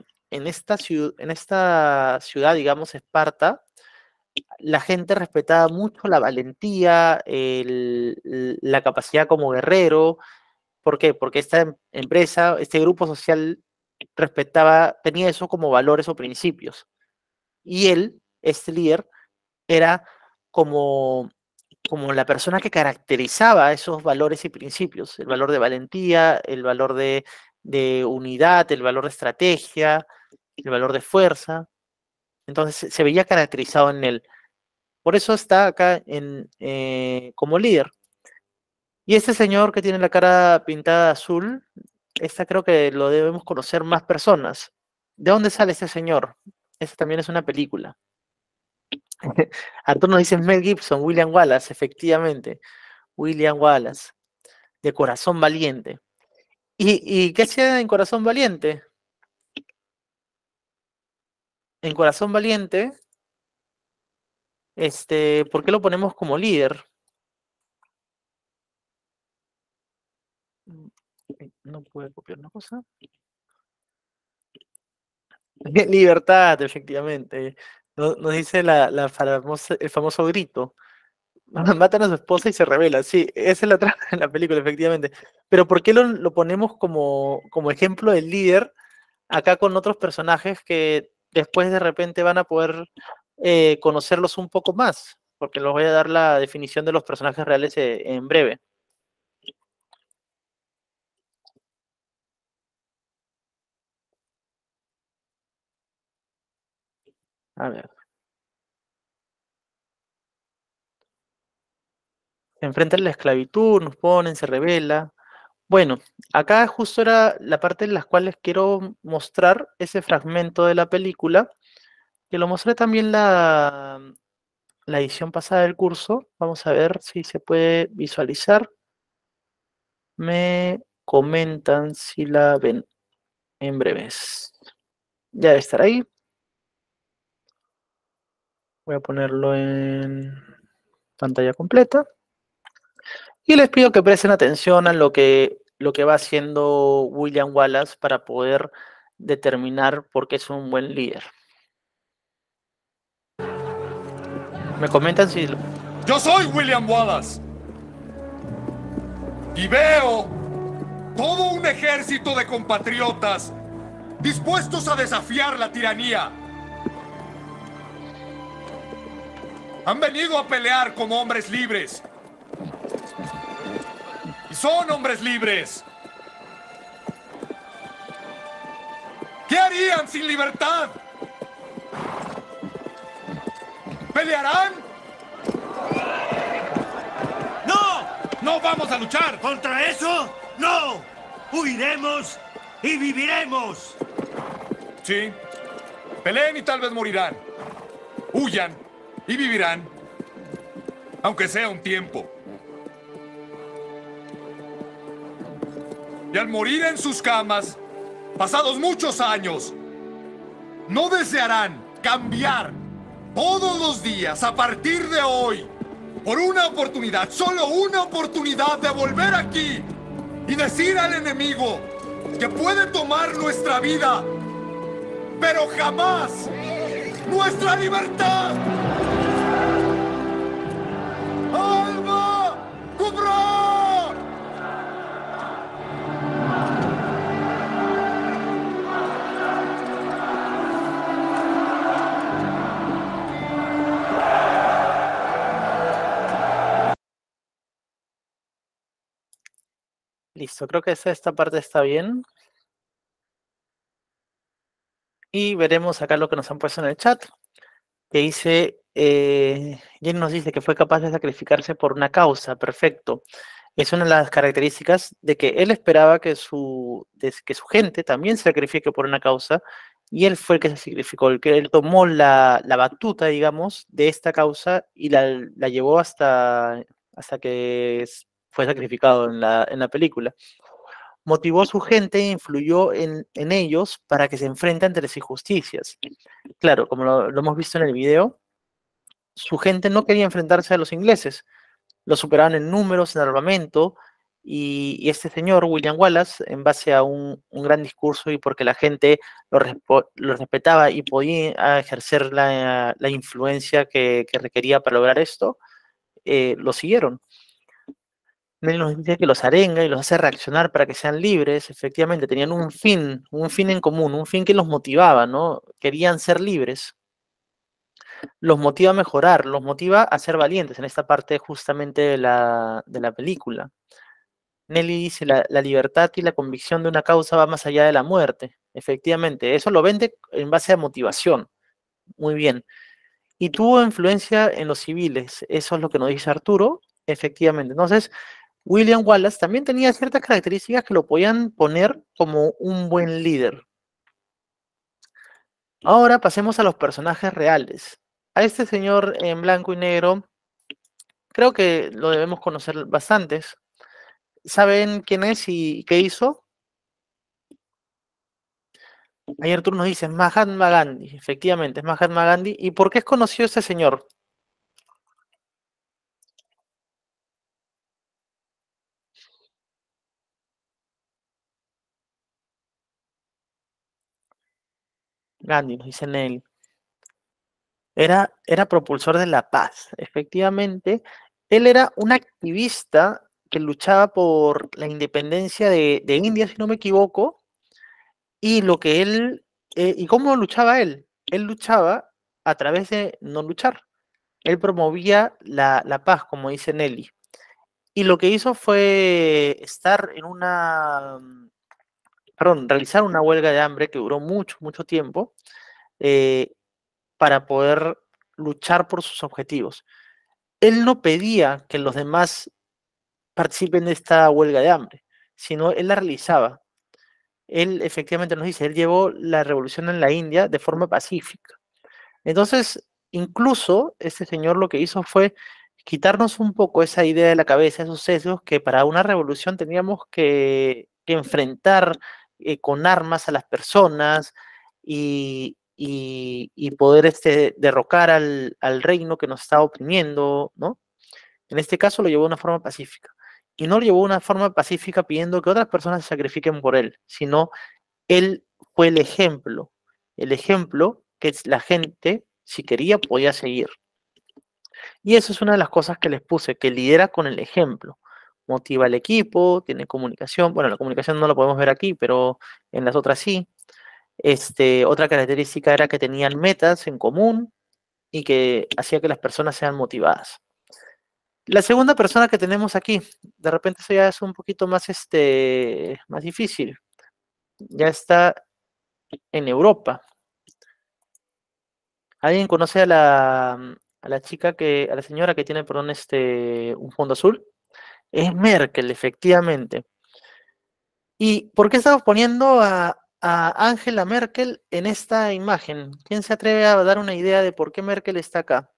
ciudad, digamos, Esparta, la gente respetaba mucho la valentía, la capacidad como guerrero. ¿Por qué? Porque esta empresa, este grupo social tenía eso como valores o principios. Y él, este líder, era como la persona que caracterizaba esos valores y principios, el valor de valentía, el valor de unidad, el valor de estrategia, el valor de fuerza. Entonces se veía caracterizado en él. Por eso está acá como líder. Y este señor que tiene la cara pintada de azul, esta creo que lo debemos conocer más personas. ¿De dónde sale este señor? Esta también es una película. Arturo nos dice Mel Gibson, William Wallace, efectivamente. William Wallace, de Corazón Valiente. ¿Y qué hacía en Corazón Valiente? En Corazón Valiente, ¿por qué lo ponemos como líder? No pude copiar una cosa. Libertad, efectivamente. Nos dice el famoso grito. Matan a su esposa y se revela. Sí, esa es la trama en la película, efectivamente. Pero ¿por qué lo ponemos como ejemplo del líder acá con otros personajes que después de repente van a poder conocerlos un poco más? Porque les voy a dar la definición de los personajes reales en breve. A ver. Se enfrenta a la esclavitud, nos ponen, se revela. Bueno, acá justo era la parte en la cual les quiero mostrar ese fragmento de la película, que lo mostré también la edición pasada del curso. Vamos a ver si se puede visualizar. Me comentan si la ven en breves. Ya debe estar ahí. Voy a ponerlo en pantalla completa. Y les pido que presten atención a lo que va haciendo William Wallace para poder determinar por qué es un buen líder. Me comentan si... Yo soy William Wallace. Y veo todo un ejército de compatriotas dispuestos a desafiar la tiranía. Han venido a pelear como hombres libres. Y son hombres libres. ¿Qué harían sin libertad? ¿Pelearán? ¡No! ¡No vamos a luchar! ¿Contra eso? ¡No! ¡Huiremos y viviremos! Sí. Peleen y tal vez morirán. Huyan y vivirán. Aunque sea un tiempo. Y al morir en sus camas, pasados muchos años, no desearán cambiar todos los días a partir de hoy por una oportunidad, solo una oportunidad de volver aquí y decir al enemigo que puede tomar nuestra vida, pero jamás nuestra libertad. ¡Alba Kubra! Listo, creo que esta parte está bien. Y veremos acá lo que nos han puesto en el chat, que dice, Jen nos dice que fue capaz de sacrificarse por una causa, perfecto. Es una de las características de que él esperaba que que su gente también se sacrifique por una causa, y él fue el que se sacrificó, el que él tomó la batuta, digamos, de esta causa y la llevó hasta que fue sacrificado en la película. Motivó a su gente e influyó en ellos para que se enfrenten ante las injusticias. Claro, como lo hemos visto en el video, su gente no quería enfrentarse a los ingleses, los superaban en números, en armamento, y este señor, William Wallace, en base a un gran discurso y porque la gente lo respetaba y podía ejercer la influencia que requería para lograr esto, lo siguieron. Él nos dice que los arenga y los hace reaccionar para que sean libres. Efectivamente, tenían un fin en común, un fin que los motivaba, ¿no? Querían ser libres. Los motiva a mejorar, los motiva a ser valientes en esta parte justamente de la película. Nelly dice, la libertad y la convicción de una causa va más allá de la muerte. Efectivamente, eso lo vende en base a motivación. Muy bien. Y tuvo influencia en los civiles. Eso es lo que nos dice Arturo. Efectivamente. Entonces, William Wallace también tenía ciertas características que lo podían poner como un buen líder. Ahora pasemos a los personajes reales. A este señor en blanco y negro, creo que lo debemos conocer bastantes. ¿Saben quién es y qué hizo? Ayer tú nos dices Mahatma Gandhi. Efectivamente, es Mahatma Gandhi. ¿Y por qué es conocido este señor? Gandhi, nos dice Nelly. Era propulsor de la paz. Efectivamente, él era un activista que luchaba por la independencia de India, si no me equivoco, y lo que él, ¿y cómo luchaba él? Él luchaba a través de no luchar. Él promovía la paz, como dice Nelly. Y lo que hizo fue estar realizar una huelga de hambre que duró mucho, mucho tiempo, para poder luchar por sus objetivos. Él no pedía que los demás participen de esta huelga de hambre, sino él la realizaba. Él efectivamente nos dice, él llevó la revolución en la India de forma pacífica. Entonces, incluso este señor lo que hizo fue quitarnos un poco esa idea de la cabeza, esos sesgos que para una revolución teníamos que enfrentar con armas a las personas y poder derrocar al reino que nos estaba oprimiendo, ¿no? En este caso lo llevó de una forma pacífica. Y no lo llevó de una forma pacífica pidiendo que otras personas se sacrifiquen por él, sino él fue el ejemplo que la gente, si quería, podía seguir. Y eso es una de las cosas que les puse, que lidera con el ejemplo. motiva al equipo, tiene comunicación. Bueno, la comunicación no la podemos ver aquí, pero en las otras sí. Otra característica era que tenían metas en común y que hacía que las personas sean motivadas. La segunda persona que tenemos aquí, de repente eso ya es un poquito más, más difícil. Ya está en Europa. ¿Alguien conoce a la chica a la señora que tiene, perdón, un fondo azul? Es Merkel, efectivamente. ¿Y por qué estamos poniendo a Angela Merkel en esta imagen? ¿Quién se atreve a dar una idea de por qué Merkel está acá?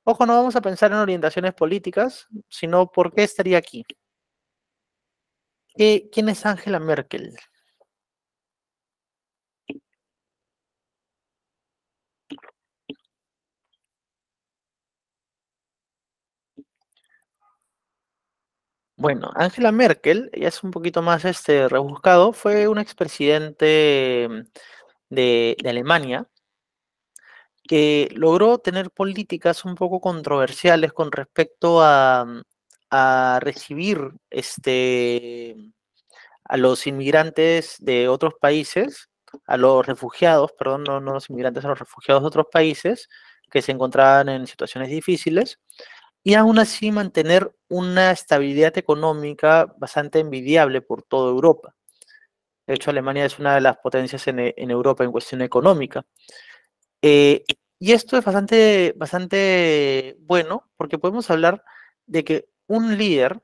Ojo, no vamos a pensar en orientaciones políticas, sino por qué estaría aquí. ¿Quién es Angela Merkel? Bueno, Angela Merkel, ella es un poquito más rebuscado, fue un expresidente de Alemania que logró tener políticas un poco controversiales con respecto a recibir a los inmigrantes de otros países, a los refugiados, perdón, no los inmigrantes, a los refugiados de otros países que se encontraban en situaciones difíciles, y aún así mantener una estabilidad económica bastante envidiable por toda Europa. De hecho, Alemania es una de las potencias en Europa en cuestión económica. Y esto es bastante bueno porque podemos hablar de que un líder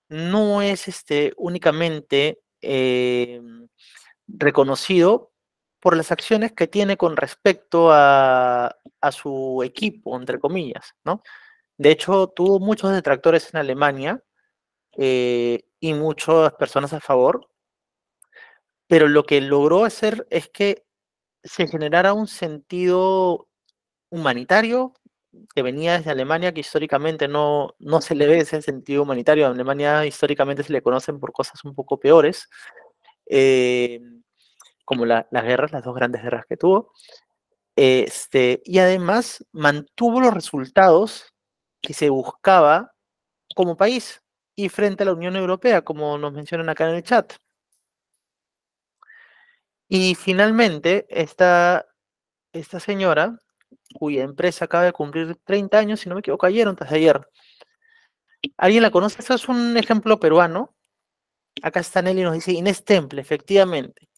no es únicamente reconocido por las acciones que tiene con respecto a su equipo, entre comillas, ¿no? De hecho, tuvo muchos detractores en Alemania y muchas personas a favor, pero lo que logró hacer es que se generara un sentido humanitario que venía desde Alemania, que históricamente no se le ve ese sentido humanitario. A Alemania históricamente se le conocen por cosas un poco peores, eh, como las guerras, las dos grandes guerras que tuvo. Y además mantuvo los resultados que se buscaba como país y frente a la Unión Europea, como nos mencionan acá en el chat. Y finalmente, esta señora, cuya empresa acaba de cumplir 30 años, si no me equivoco, ayer o antes de ayer. ¿Alguien la conoce? Esto es un ejemplo peruano. Acá está Nelly y nos dice Inés Temple, efectivamente.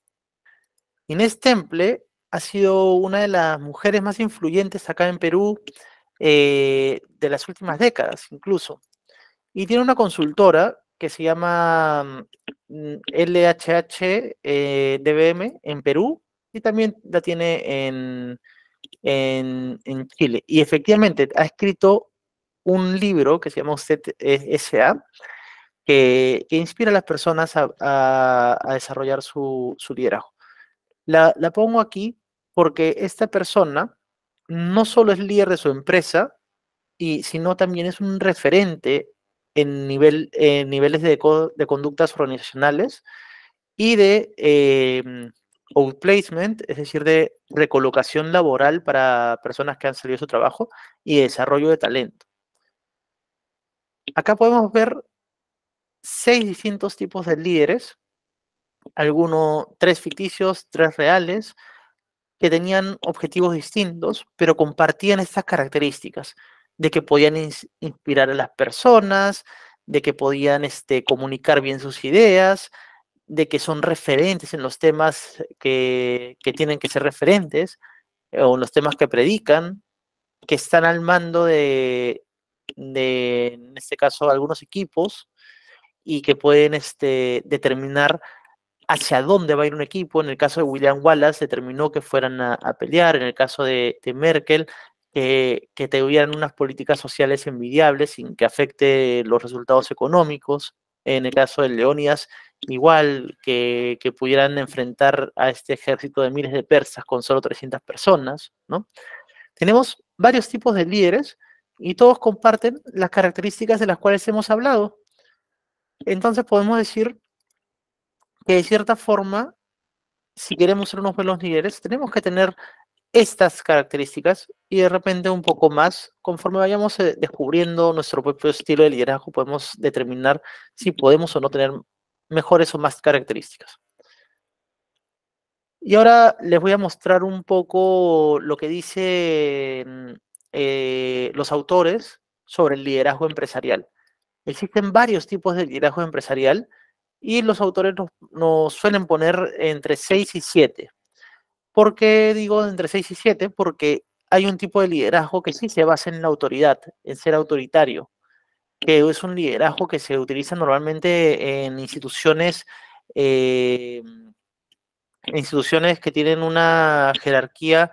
Inés Temple ha sido una de las mujeres más influyentes acá en Perú de las últimas décadas, incluso. Y tiene una consultora que se llama LHH DBM en Perú y también la tiene en Chile. Y efectivamente ha escrito un libro que se llama Usted S.A., que inspira a las personas a desarrollar su liderazgo. La pongo aquí porque esta persona no solo es líder de su empresa, sino también es un referente en niveles de conductas organizacionales y de outplacement, es decir, de recolocación laboral para personas que han salido de su trabajo y desarrollo de talento. Acá podemos ver 6 distintos tipos de líderes, 3 ficticios, 3 reales, que tenían objetivos distintos, pero compartían estas características de que podían inspirar a las personas, de que podían comunicar bien sus ideas, de que son referentes en los temas que tienen que ser referentes, o en los temas que predican, que están al mando en este caso, algunos equipos, y que pueden determinar hacia dónde va a ir un equipo. En el caso de William Wallace, determinó que fueran a pelear. En el caso de Merkel, que tuvieran unas políticas sociales envidiables sin que afecte los resultados económicos. En el caso de Leónidas, igual, que pudieran enfrentar a este ejército de miles de persas con solo 300 personas, ¿no? Tenemos varios tipos de líderes y todos comparten las características de las cuales hemos hablado. Entonces podemos decir que de cierta forma, si queremos ser unos buenos líderes, tenemos que tener estas características y de repente un poco más, conforme vayamos descubriendo nuestro propio estilo de liderazgo, podemos determinar si podemos o no tener mejores o más características. Y ahora les voy a mostrar un poco lo que dicen los autores sobre el liderazgo empresarial. Existen varios tipos de liderazgo empresarial y los autores nos suelen poner entre 6 y 7. ¿Por qué digo entre 6 y 7? Porque hay un tipo de liderazgo que sí se basa en la autoridad, en ser autoritario, que es un liderazgo que se utiliza normalmente en instituciones que tienen una jerarquía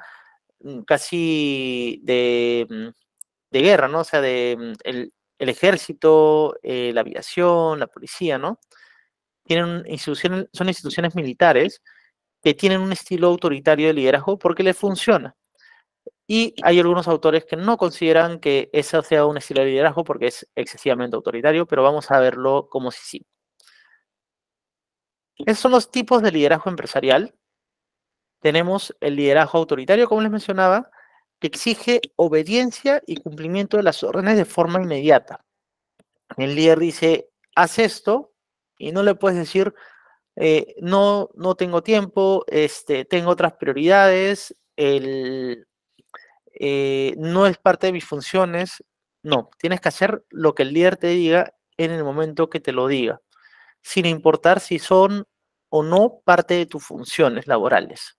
casi de guerra, ¿no? O sea, el ejército, la aviación, la policía, ¿no? Son instituciones militares que tienen un estilo autoritario de liderazgo porque les funciona. Y hay algunos autores que no consideran que ese sea un estilo de liderazgo porque es excesivamente autoritario, pero vamos a verlo como si sí. Esos son los tipos de liderazgo empresarial. Tenemos el liderazgo autoritario, como les mencionaba, que exige obediencia y cumplimiento de las órdenes de forma inmediata. El líder dice, haz esto, y no le puedes decir, no tengo tiempo, tengo otras prioridades, no es parte de mis funciones. No, tienes que hacer lo que el líder te diga en el momento que te lo diga, sin importar si son o no parte de tus funciones laborales.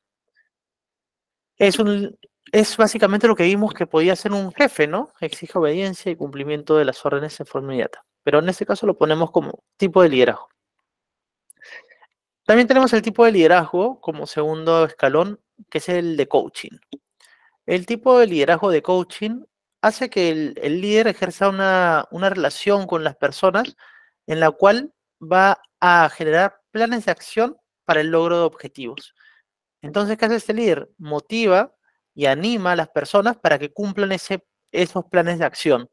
Es básicamente lo que vimos que podía hacer un jefe, ¿no? Exige obediencia y cumplimiento de las órdenes de forma inmediata. Pero en este caso lo ponemos como tipo de liderazgo. También tenemos el tipo de liderazgo como segundo escalón, que es el de coaching. El tipo de liderazgo de coaching hace que el líder ejerza una relación con las personas en la cual va a generar planes de acción para el logro de objetivos. Entonces, ¿qué hace este líder? Motiva y anima a las personas para que cumplan esos planes de acción.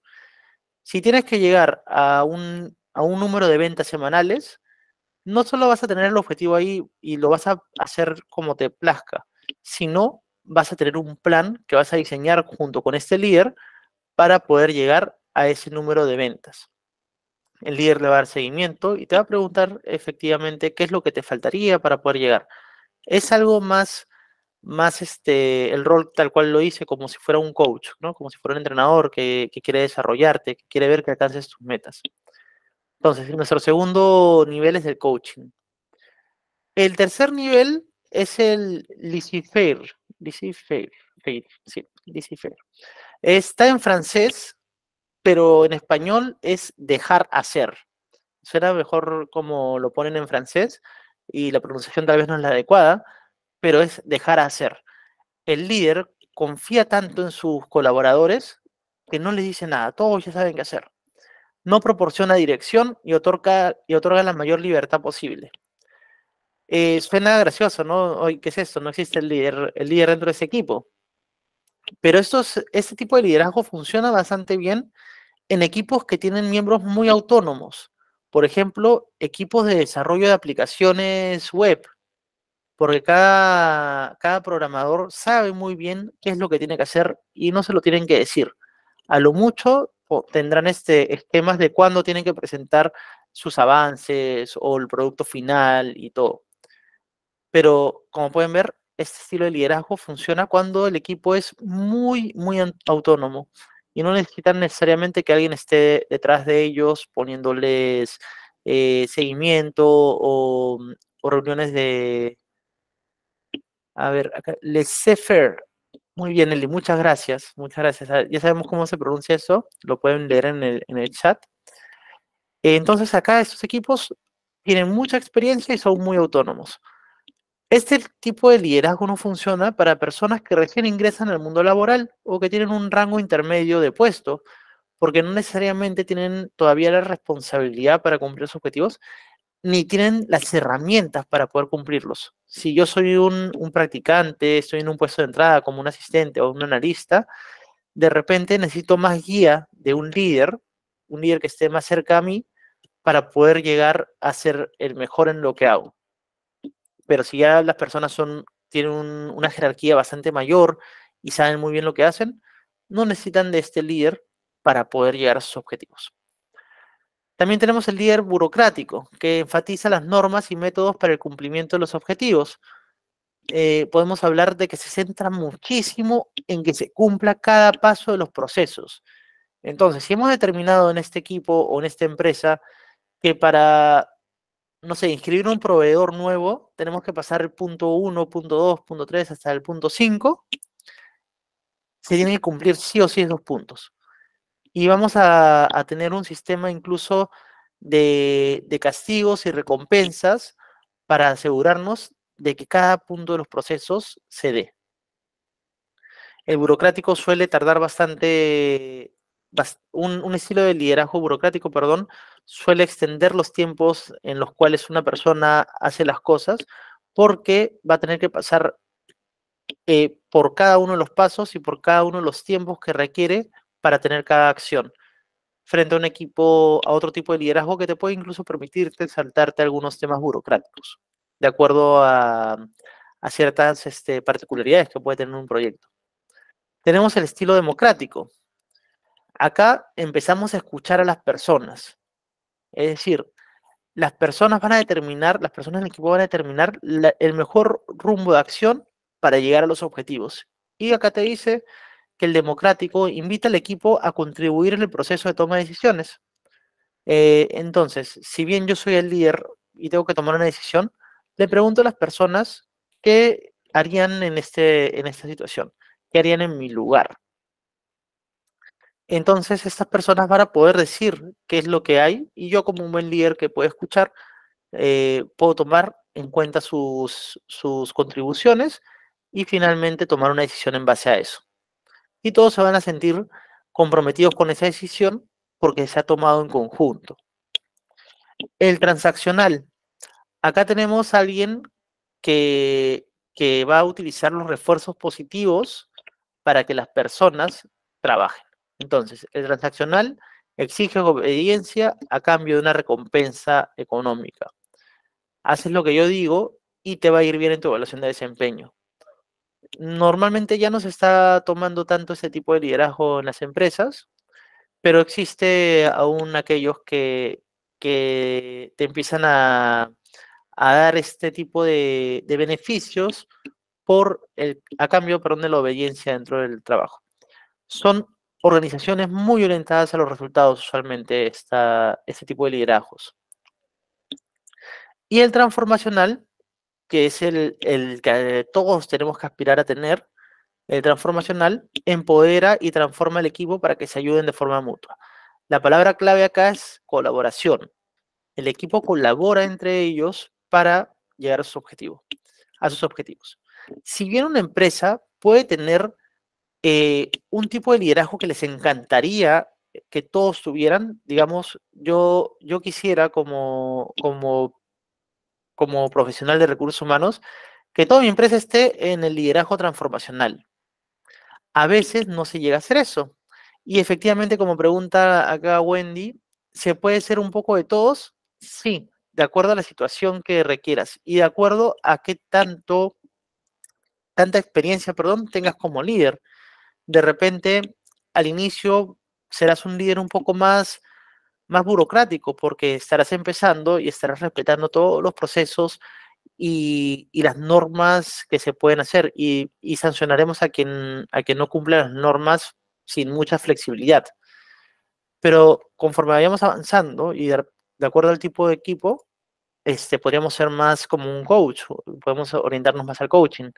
Si tienes que llegar a un número de ventas semanales, no solo vas a tener el objetivo ahí y lo vas a hacer como te plazca, sino vas a tener un plan que vas a diseñar junto con este líder para poder llegar a ese número de ventas. El líder le va a dar seguimiento y te va a preguntar efectivamente qué es lo que te faltaría para poder llegar. Es algo más el rol tal cual lo hice, como si fuera un coach, ¿no? Como si fuera un entrenador que quiere desarrollarte, que quiere ver que alcances tus metas. Entonces, nuestro segundo nivel es el coaching. El tercer nivel es el laissez-faire. Laissez-faire, sí, laissez-faire. Está en francés, pero en español es dejar hacer. Suena mejor como lo ponen en francés y la pronunciación tal vez no es la adecuada, pero es dejar hacer. El líder confía tanto en sus colaboradores que no les dice nada, todos ya saben qué hacer. No proporciona dirección y otorga la mayor libertad posible. Suena gracioso, ¿no? Oye, ¿qué es esto? No existe el líder dentro de ese equipo. Pero este tipo de liderazgo funciona bastante bien en equipos que tienen miembros muy autónomos. Por ejemplo, equipos de desarrollo de aplicaciones web, porque cada programador sabe muy bien qué es lo que tiene que hacer y no se lo tienen que decir. A lo mucho tendrán esquemas de cuándo tienen que presentar sus avances o el producto final y todo. Pero como pueden ver, este estilo de liderazgo funciona cuando el equipo es muy, muy autónomo y no necesitan necesariamente que alguien esté detrás de ellos poniéndoles seguimiento o reuniones de... A ver, acá, laissez-faire. Muy bien, Eli, muchas gracias. Muchas gracias. Ya sabemos cómo se pronuncia eso, lo pueden leer en el chat. Entonces acá estos equipos tienen mucha experiencia y son muy autónomos. Este tipo de liderazgo no funciona para personas que recién ingresan al mundo laboral o que tienen un rango intermedio de puesto, porque no necesariamente tienen todavía la responsabilidad para cumplir sus objetivos, ni tienen las herramientas para poder cumplirlos. Si yo soy un practicante, estoy en un puesto de entrada como un asistente o un analista, de repente necesito más guía de un líder que esté más cerca a mí para poder llegar a ser el mejor en lo que hago. Pero si ya las personas tienen una jerarquía bastante mayor y saben muy bien lo que hacen, no necesitan de este líder para poder llegar a sus objetivos. También tenemos el líder burocrático, que enfatiza las normas y métodos para el cumplimiento de los objetivos. Podemos hablar de que se centra muchísimo en que se cumpla cada paso de los procesos. Entonces, si hemos determinado en este equipo o en esta empresa que para, no sé, inscribir un proveedor nuevo, tenemos que pasar el punto 1, punto 2, punto 3 hasta el punto 5, se tienen que cumplir sí o sí esos puntos. Y vamos a tener un sistema incluso de castigos y recompensas para asegurarnos de que cada punto de los procesos se dé. El burocrático suele tardar bastante, un estilo de liderazgo burocrático, perdón, suele extender los tiempos en los cuales una persona hace las cosas porque va a tener que pasar por cada uno de los pasos y por cada uno de los tiempos que requiere para tener cada acción, frente a un equipo, a otro tipo de liderazgo que te puede incluso permitirte saltarte algunos temas burocráticos, de acuerdo a ciertas particularidades que puede tener un proyecto. Tenemos el estilo democrático. Acá empezamos a escuchar a las personas. Es decir, las personas las personas del equipo van a determinar el mejor rumbo de acción para llegar a los objetivos. Y acá te dice que el democrático invita al equipo a contribuir en el proceso de toma de decisiones. Entonces, si bien yo soy el líder y tengo que tomar una decisión, le pregunto a las personas qué harían en esta situación, qué harían en mi lugar. Entonces, estas personas van a poder decir qué es lo que hay y yo como un buen líder que puede escuchar, puedo tomar en cuenta sus contribuciones y finalmente tomar una decisión en base a eso. Y todos se van a sentir comprometidos con esa decisión porque se ha tomado en conjunto. El transaccional. Acá tenemos a alguien que va a utilizar los refuerzos positivos para que las personas trabajen. Entonces, el transaccional exige obediencia a cambio de una recompensa económica. Haces lo que yo digo y te va a ir bien en tu evaluación de desempeño. Normalmente ya no se está tomando tanto ese tipo de liderazgo en las empresas, pero existe aún aquellos que te empiezan a dar este tipo de beneficios a cambio, perdón, de la obediencia dentro del trabajo. Son organizaciones muy orientadas a los resultados, usualmente, este tipo de liderazgos. Y el transformacional, que es el que todos tenemos que aspirar a tener, el transformacional empodera y transforma el equipo para que se ayuden de forma mutua. La palabra clave acá es colaboración. El equipo colabora entre ellos para llegar a sus objetivos. Si bien una empresa puede tener un tipo de liderazgo que les encantaría que todos tuvieran, digamos, yo quisiera como profesional de recursos humanos que toda mi empresa esté en el liderazgo transformacional. A veces no se llega a hacer eso. Y efectivamente, como pregunta acá Wendy, ¿se puede ser un poco de todos? Sí, de acuerdo a la situación que requieras y de acuerdo a qué tanta experiencia, perdón, tengas como líder. De repente, al inicio serás un líder un poco más burocrático porque estarás empezando y estarás respetando todos los procesos y las normas que se pueden hacer y sancionaremos a quien no cumpla las normas sin mucha flexibilidad. Pero conforme vayamos avanzando y de acuerdo al tipo de equipo, podríamos ser más como un coach, podemos orientarnos más al coaching.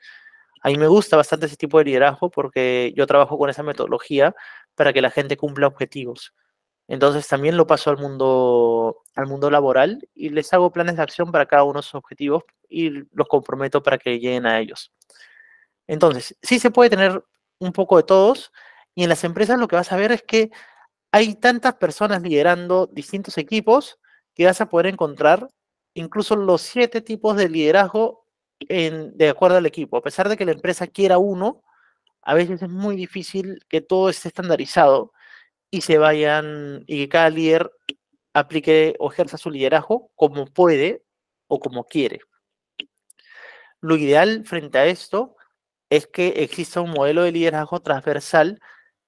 A mí me gusta bastante ese tipo de liderazgo porque yo trabajo con esa metodología para que la gente cumpla objetivos. Entonces también lo paso al mundo laboral y les hago planes de acción para cada uno de sus objetivos y los comprometo para que lleguen a ellos. Entonces, sí se puede tener un poco de todos y en las empresas lo que vas a ver es que hay tantas personas liderando distintos equipos que vas a poder encontrar incluso los 7 tipos de liderazgo de acuerdo al equipo. A pesar de que la empresa quiera uno, a veces es muy difícil que todo esté estandarizado y que cada líder aplique o ejerza su liderazgo como puede o como quiere. Lo ideal frente a esto es que exista un modelo de liderazgo transversal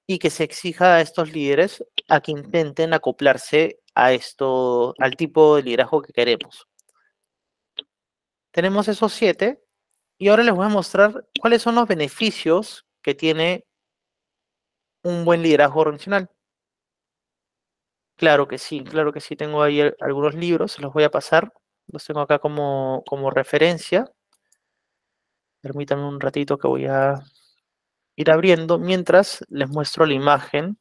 y que se exija a estos líderes a que intenten acoplarse a esto, al tipo de liderazgo que queremos. Tenemos esos 7 y ahora les voy a mostrar cuáles son los beneficios que tiene un buen liderazgo organizacional. Claro que sí, tengo ahí algunos libros, se los voy a pasar, los tengo acá como referencia. Permítanme un ratito que voy a ir abriendo mientras les muestro la imagen.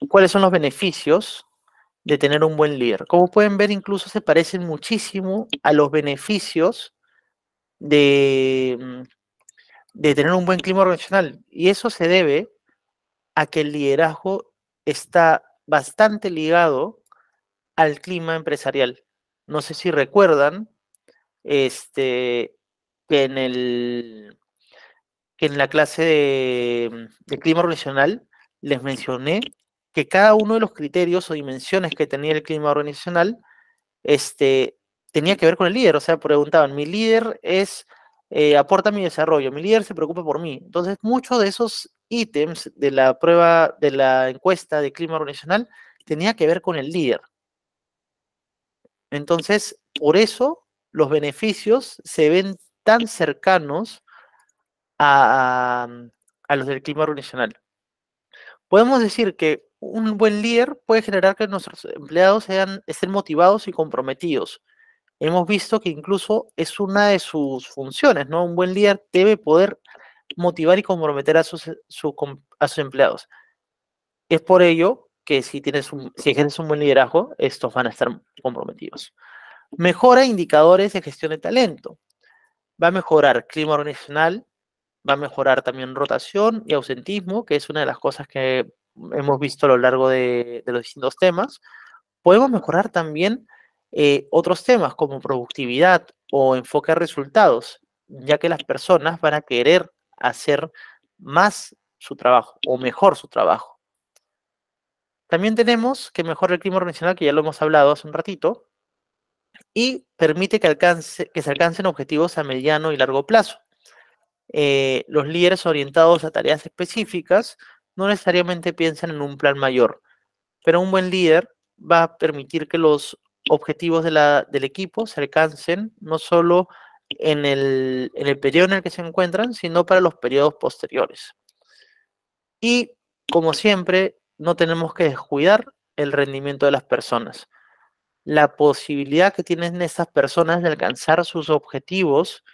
¿Cuáles son los beneficios de tener un buen líder? Como pueden ver, incluso se parecen muchísimo a los beneficios de tener un buen clima organizacional. Y eso se debe a que el liderazgo está bastante ligado al clima empresarial. No sé si recuerdan que en la clase de clima organizacional les mencioné que cada uno de los criterios o dimensiones que tenía el clima organizacional tenía que ver con el líder. O sea, preguntaban, mi líder aporta a mi desarrollo, mi líder se preocupa por mí. Entonces, muchos de esos ítems de la prueba, de la encuesta de clima organizacional, tenía que ver con el líder. Entonces, por eso los beneficios se ven tan cercanos a los del clima organizacional. Podemos decir que un buen líder puede generar que nuestros empleados estén motivados y comprometidos. Hemos visto que incluso es una de sus funciones, ¿no? Un buen líder debe poder motivar y comprometer a sus empleados. Es por ello que si ejerces un buen liderazgo, estos van a estar comprometidos. Mejora indicadores de gestión de talento. Va a mejorar clima organizacional, va a mejorar también rotación y ausentismo, que es una de las cosas que hemos visto a lo largo de los distintos temas. Podemos mejorar también otros temas como productividad o enfoque a resultados, ya que las personas van a querer hacer más su trabajo o mejor su trabajo. También tenemos que mejora el clima organizacional, que ya lo hemos hablado hace un ratito, y permite que se alcancen objetivos a mediano y largo plazo. Los líderes orientados a tareas específicas no necesariamente piensan en un plan mayor, pero un buen líder va a permitir que los objetivos del equipo se alcancen no solo en el periodo en el que se encuentran, sino para los periodos posteriores. Y, como siempre, no tenemos que descuidar el rendimiento de las personas. La posibilidad que tienen estas personas de alcanzar sus objetivos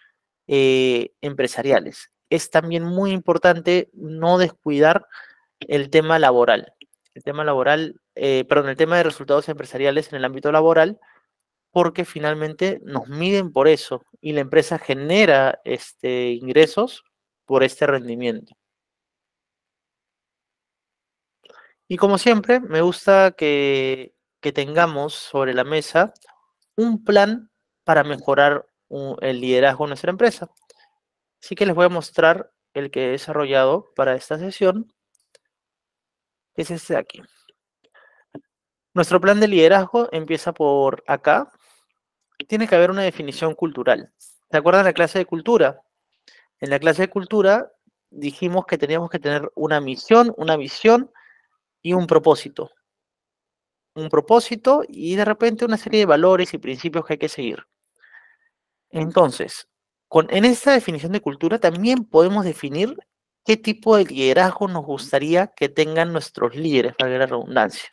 empresariales. Es también muy importante no descuidar el tema laboral. El tema de resultados empresariales en el ámbito laboral, porque finalmente nos miden por eso y la empresa genera ingresos por este rendimiento. Y como siempre, me gusta que tengamos sobre la mesa un plan para mejorar el liderazgo de nuestra empresa. Así que les voy a mostrar el que he desarrollado para esta sesión, que es este de aquí. Nuestro plan de liderazgo empieza por acá. Tiene que haber una definición cultural. ¿Se acuerdan de la clase de cultura? En la clase de cultura dijimos que teníamos que tener una misión, una visión y un propósito. Un propósito y de repente una serie de valores y principios que hay que seguir. Entonces, en esta definición de cultura también podemos definir qué tipo de liderazgo nos gustaría que tengan nuestros líderes, valga la redundancia.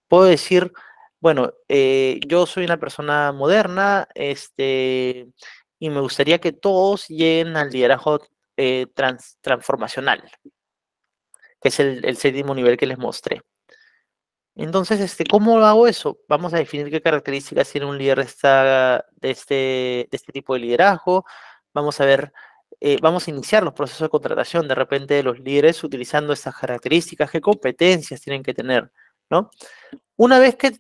Puedo decir, bueno, yo soy una persona moderna, y me gustaría que todos lleguen al liderazgo transformacional, que es el 7º nivel que les mostré. Entonces, ¿cómo hago eso? Vamos a definir qué características tiene un líder de este tipo de liderazgo. Vamos a ver, vamos a iniciar los procesos de contratación de repente de los líderes utilizando estas características, qué competencias tienen que tener, ¿no? Una vez que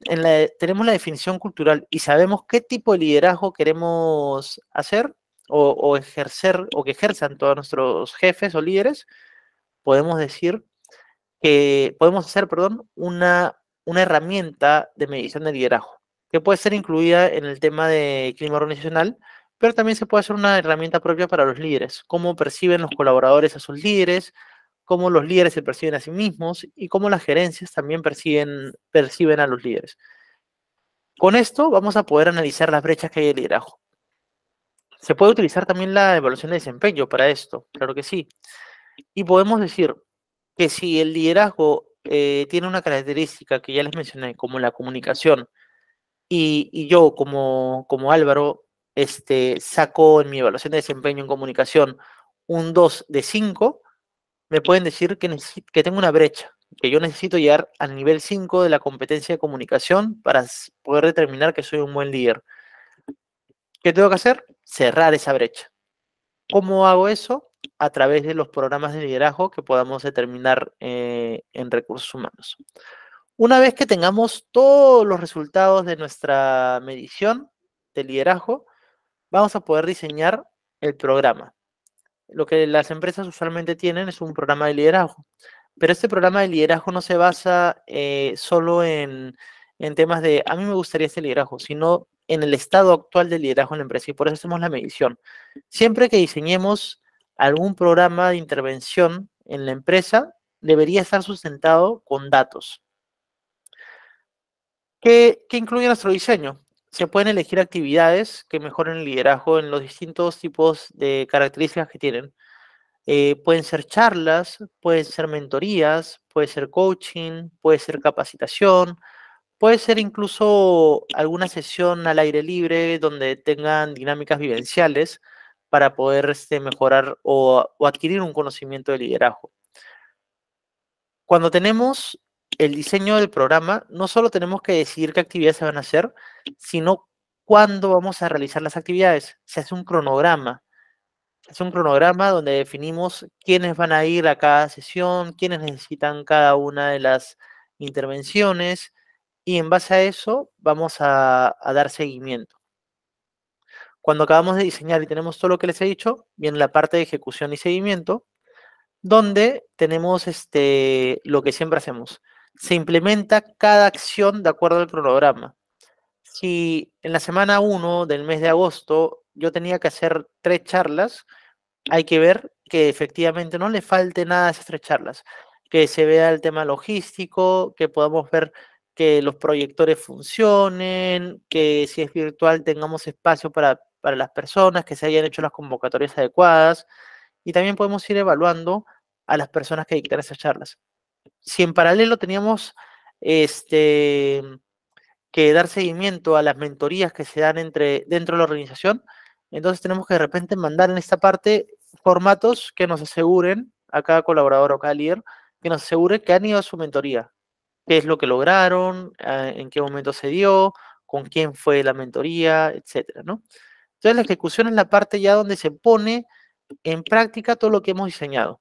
tenemos la definición cultural y sabemos qué tipo de liderazgo queremos hacer o ejercer, o que ejerzan todos nuestros jefes o líderes, podemos decir que podemos hacer, una herramienta de medición de liderazgo. que puede ser incluida en el tema de clima organizacional, pero también se puede hacer una herramienta propia para los líderes, cómo perciben los colaboradores a sus líderes, cómo los líderes se perciben a sí mismos y cómo las gerencias también perciben a los líderes. Con esto vamos a poder analizar las brechas que hay de liderazgo. Se puede utilizar también la evaluación de desempeño para esto, claro que sí. Y podemos decir que si el liderazgo tiene una característica que ya les mencioné, como la comunicación, y yo como Álvaro saco en mi evaluación de desempeño en comunicación un 2 de 5, me pueden decir que tengo una brecha, que yo necesito llegar al nivel 5 de la competencia de comunicación para poder determinar que soy un buen líder. ¿Qué tengo que hacer? Cerrar esa brecha. ¿Cómo hago eso? A través de los programas de liderazgo que podamos determinar en recursos humanos. Una vez que tengamos todos los resultados de nuestra medición de liderazgo, vamos a poder diseñar el programa. Lo que las empresas usualmente tienen es un programa de liderazgo, pero este programa de liderazgo no se basa solo en temas de a mí me gustaría este liderazgo, sino en el estado actual del liderazgo en la empresa, y por eso hacemos la medición. Siempre que diseñemos algún programa de intervención en la empresa, debería estar sustentado con datos. ¿Qué incluye nuestro diseño? Se pueden elegir actividades que mejoren el liderazgo en los distintos tipos de características que tienen. Pueden ser charlas, pueden ser mentorías, puede ser coaching, puede ser capacitación, puede ser incluso alguna sesión al aire libre donde tengan dinámicas vivenciales para poder mejorar o adquirir un conocimiento de liderazgo. Cuando tenemos el diseño del programa, no solo tenemos que decidir qué actividades se van a hacer, sino cuándo vamos a realizar las actividades. Se hace un cronograma. Es un cronograma donde definimos quiénes van a ir a cada sesión, quiénes necesitan cada una de las intervenciones, y en base a eso vamos a dar seguimiento. Cuando acabamos de diseñar y tenemos todo lo que les he dicho, viene la parte de ejecución y seguimiento, donde tenemos lo que siempre hacemos. Se implementa cada acción de acuerdo al cronograma. Si en la semana 1 del mes de agosto yo tenía que hacer 3 charlas, hay que ver que efectivamente no le falte nada a esas 3 charlas, que se vea el tema logístico, que podamos ver que los proyectores funcionen, que si es virtual tengamos espacio para las personas, que se hayan hecho las convocatorias adecuadas, y también podemos ir evaluando a las personas que dictan esas charlas. Si en paralelo teníamos que dar seguimiento a las mentorías que se dan dentro de la organización, entonces tenemos que de repente mandar en esta parte formatos que nos aseguren a cada colaborador o cada líder, que nos asegure que han ido a su mentoría, qué es lo que lograron, en qué momento se dio, con quién fue la mentoría, etcétera, ¿no? Entonces la ejecución es la parte ya donde se pone en práctica todo lo que hemos diseñado.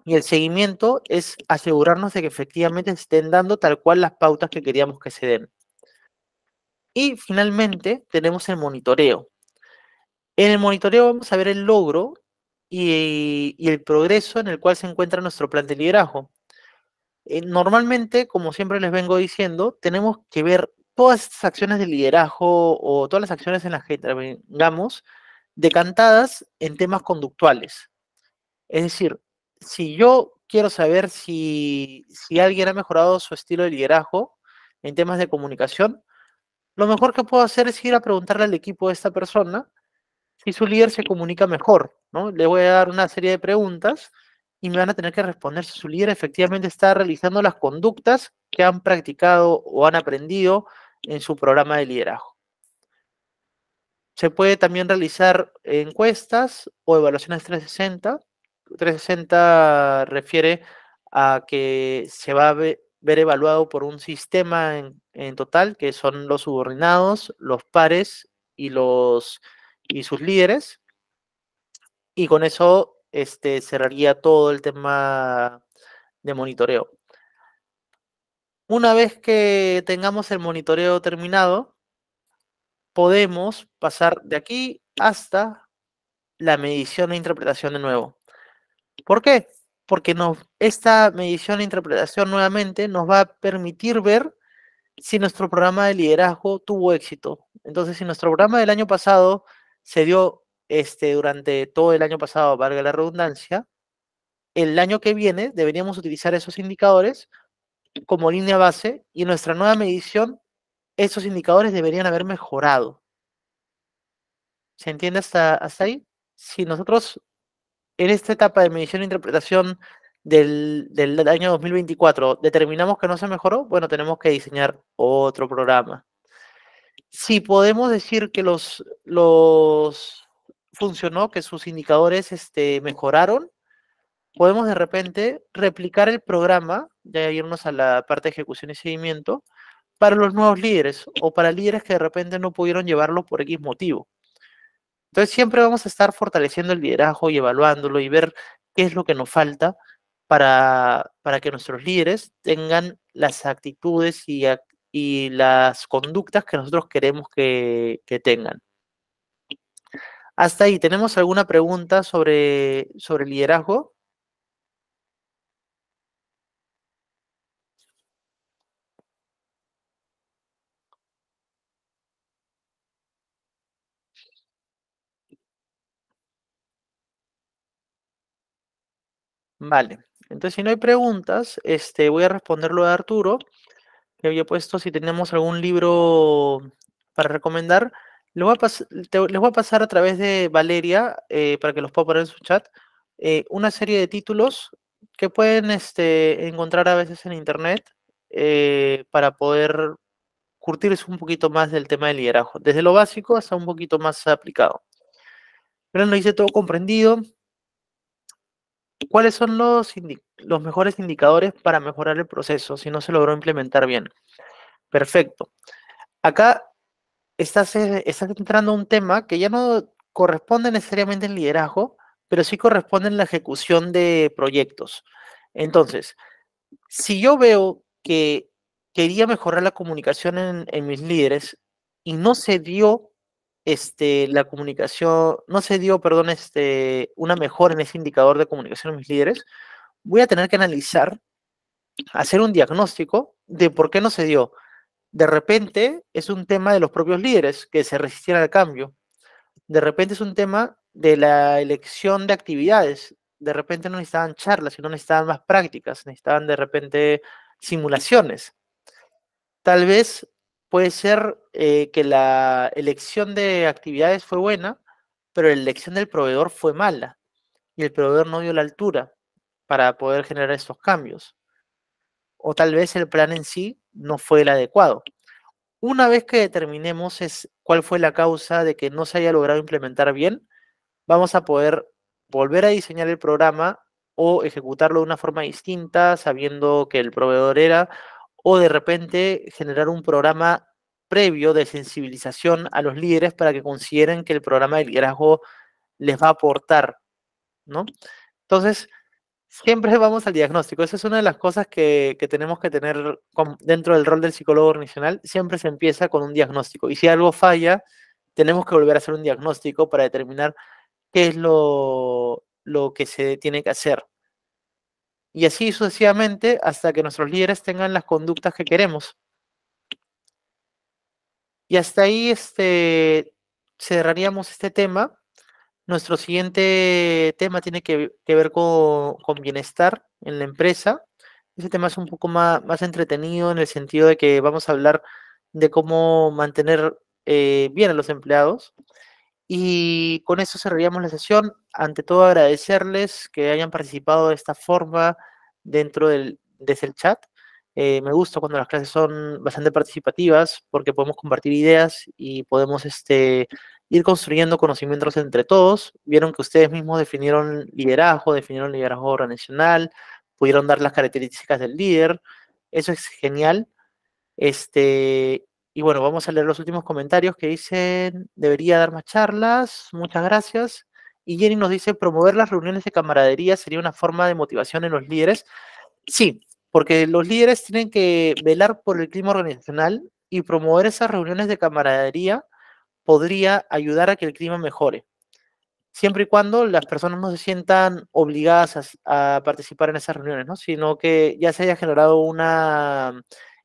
Y el seguimiento es asegurarnos de que efectivamente se estén dando tal cual las pautas que queríamos que se den. Y finalmente tenemos el monitoreo. En el monitoreo vamos a ver el logro y el progreso en el cual se encuentra nuestro plan de liderazgo. Normalmente, como siempre les vengo diciendo, tenemos que ver todas estas acciones de liderazgo o todas las acciones en las que intervengamos decantadas en temas conductuales. Es decir, si yo quiero saber si alguien ha mejorado su estilo de liderazgo en temas de comunicación, lo mejor que puedo hacer es ir a preguntarle al equipo de esta persona si su líder se comunica mejor, ¿no? Le voy a dar una serie de preguntas y me van a tener que responder si su líder efectivamente está realizando las conductas que han practicado o han aprendido en su programa de liderazgo. Se puede también realizar encuestas o evaluaciones 360. 360 refiere a que se va a ver evaluado por un sistema en total, que son los subordinados, los pares y sus líderes, y con eso cerraría todo el tema de monitoreo. Una vez que tengamos el monitoreo terminado, podemos pasar de aquí hasta la medición e interpretación de nuevo. ¿Por qué? Porque esta medición e interpretación nuevamente nos va a permitir ver si nuestro programa de liderazgo tuvo éxito. Entonces, si nuestro programa del año pasado se dio durante todo el año pasado, valga la redundancia, el año que viene deberíamos utilizar esos indicadores como línea base y en nuestra nueva medición esos indicadores deberían haber mejorado. ¿Se entiende hasta ahí? Si nosotros en esta etapa de medición e interpretación del año 2024 determinamos que no se mejoró, bueno, tenemos que diseñar otro programa. Si podemos decir que los funcionó, que sus indicadores mejoraron, podemos de repente replicar el programa, ya irnos a la parte de ejecución y seguimiento, para los nuevos líderes o para líderes que de repente no pudieron llevarlo por X motivo. Entonces siempre vamos a estar fortaleciendo el liderazgo y evaluándolo y ver qué es lo que nos falta para que nuestros líderes tengan las actitudes y las conductas que nosotros queremos que tengan. Hasta ahí, ¿tenemos alguna pregunta sobre liderazgo? Vale, entonces si no hay preguntas, voy a responder lo de Arturo, que había puesto si tenemos algún libro para recomendar. Les voy a pasar a través de Valeria, para que los pueda poner en su chat, una serie de títulos que pueden encontrar a veces en internet, para poder curtirse un poquito más del tema del liderazgo, desde lo básico hasta un poquito más aplicado. Pero no hice todo comprendido. ¿Cuáles son los mejores indicadores para mejorar el proceso si no se logró implementar bien? Perfecto. Acá estás entrando a un tema que ya no corresponde necesariamente en liderazgo, pero sí corresponde en la ejecución de proyectos. Entonces, si yo veo que quería mejorar la comunicación en mis líderes y no se dio la comunicación, no se dio, perdón, una mejora en ese indicador de comunicación en mis líderes, voy a tener que analizar, hacer un diagnóstico de por qué no se dio. De repente es un tema de los propios líderes que se resistieron al cambio. De repente es un tema de la elección de actividades. De repente no necesitaban charlas, sino necesitaban más prácticas, necesitaban de repente simulaciones. Tal vez puede ser que la elección de actividades fue buena, pero la elección del proveedor fue mala y el proveedor no dio la altura para poder generar estos cambios. O tal vez el plan en sí no fue el adecuado. Una vez que determinemos cuál fue la causa de que no se haya logrado implementar bien, vamos a poder volver a diseñar el programa o ejecutarlo de una forma distinta, sabiendo que el proveedor era, o de repente generar un programa previo de sensibilización a los líderes para que consideren que el programa de liderazgo les va a aportar, ¿no? Entonces, siempre vamos al diagnóstico. Esa es una de las cosas que tenemos que tener dentro del rol del psicólogo organizacional. Siempre se empieza con un diagnóstico. Y si algo falla, tenemos que volver a hacer un diagnóstico para determinar qué es lo que se tiene que hacer. Y así sucesivamente hasta que nuestros líderes tengan las conductas que queremos. Y hasta ahí cerraríamos este tema. Nuestro siguiente tema tiene que ver con bienestar en la empresa. Ese tema es un poco más entretenido en el sentido de que vamos a hablar de cómo mantener bien a los empleados. Y con eso cerraríamos la sesión. Ante todo, agradecerles que hayan participado de esta forma desde el chat. Me gusta cuando las clases son bastante participativas porque podemos compartir ideas y podemos ir construyendo conocimientos entre todos. Vieron que ustedes mismos definieron liderazgo organizacional, pudieron dar las características del líder. Eso es genial. Y bueno, vamos a leer los últimos comentarios que dicen, debería dar más charlas, muchas gracias. Y Jenny nos dice, promover las reuniones de camaradería sería una forma de motivación en los líderes. Sí, porque los líderes tienen que velar por el clima organizacional y promover esas reuniones de camaradería podría ayudar a que el clima mejore, siempre y cuando las personas no se sientan obligadas a participar en esas reuniones, ¿no? Sino que ya se haya generado una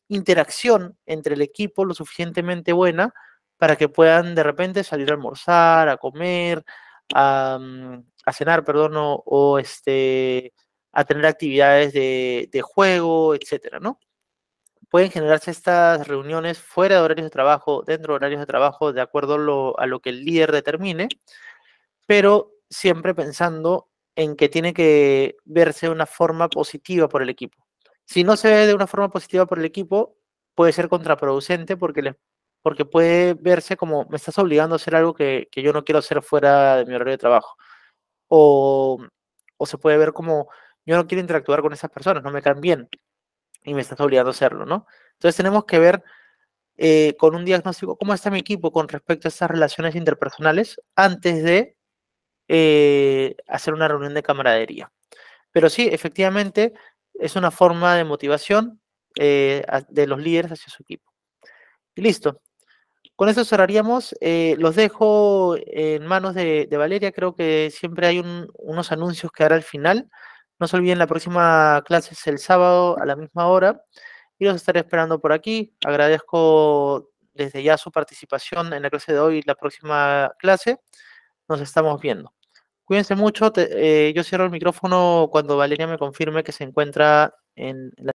interacción entre el equipo lo suficientemente buena para que puedan de repente salir a almorzar, a comer, a cenar, perdón, a tener actividades de juego, etcétera, ¿no? Pueden generarse estas reuniones fuera de horarios de trabajo, dentro de horarios de trabajo, de acuerdo a lo que el líder determine, pero siempre pensando en que tiene que verse de una forma positiva por el equipo. Si no se ve de una forma positiva por el equipo, puede ser contraproducente porque puede verse como me estás obligando a hacer algo que yo no quiero hacer fuera de mi horario de trabajo. O, o se puede ver como yo no quiero interactuar con esas personas, no me caen bien y me estás obligando a hacerlo, ¿no? Entonces tenemos que ver con un diagnóstico cómo está mi equipo con respecto a estas relaciones interpersonales antes de hacer una reunión de camaradería. Pero sí, efectivamente, es una forma de motivación de los líderes hacia su equipo. Y listo. Con eso cerraríamos. Los dejo en manos de Valeria. Creo que siempre hay unos anuncios que hará al final. No se olviden, la próxima clase es el sábado a la misma hora. Y los estaré esperando por aquí. Agradezco desde ya su participación en la clase de hoy y la próxima clase. Nos estamos viendo. Cuídense mucho. Yo cierro el micrófono cuando Valeria me confirme que se encuentra en la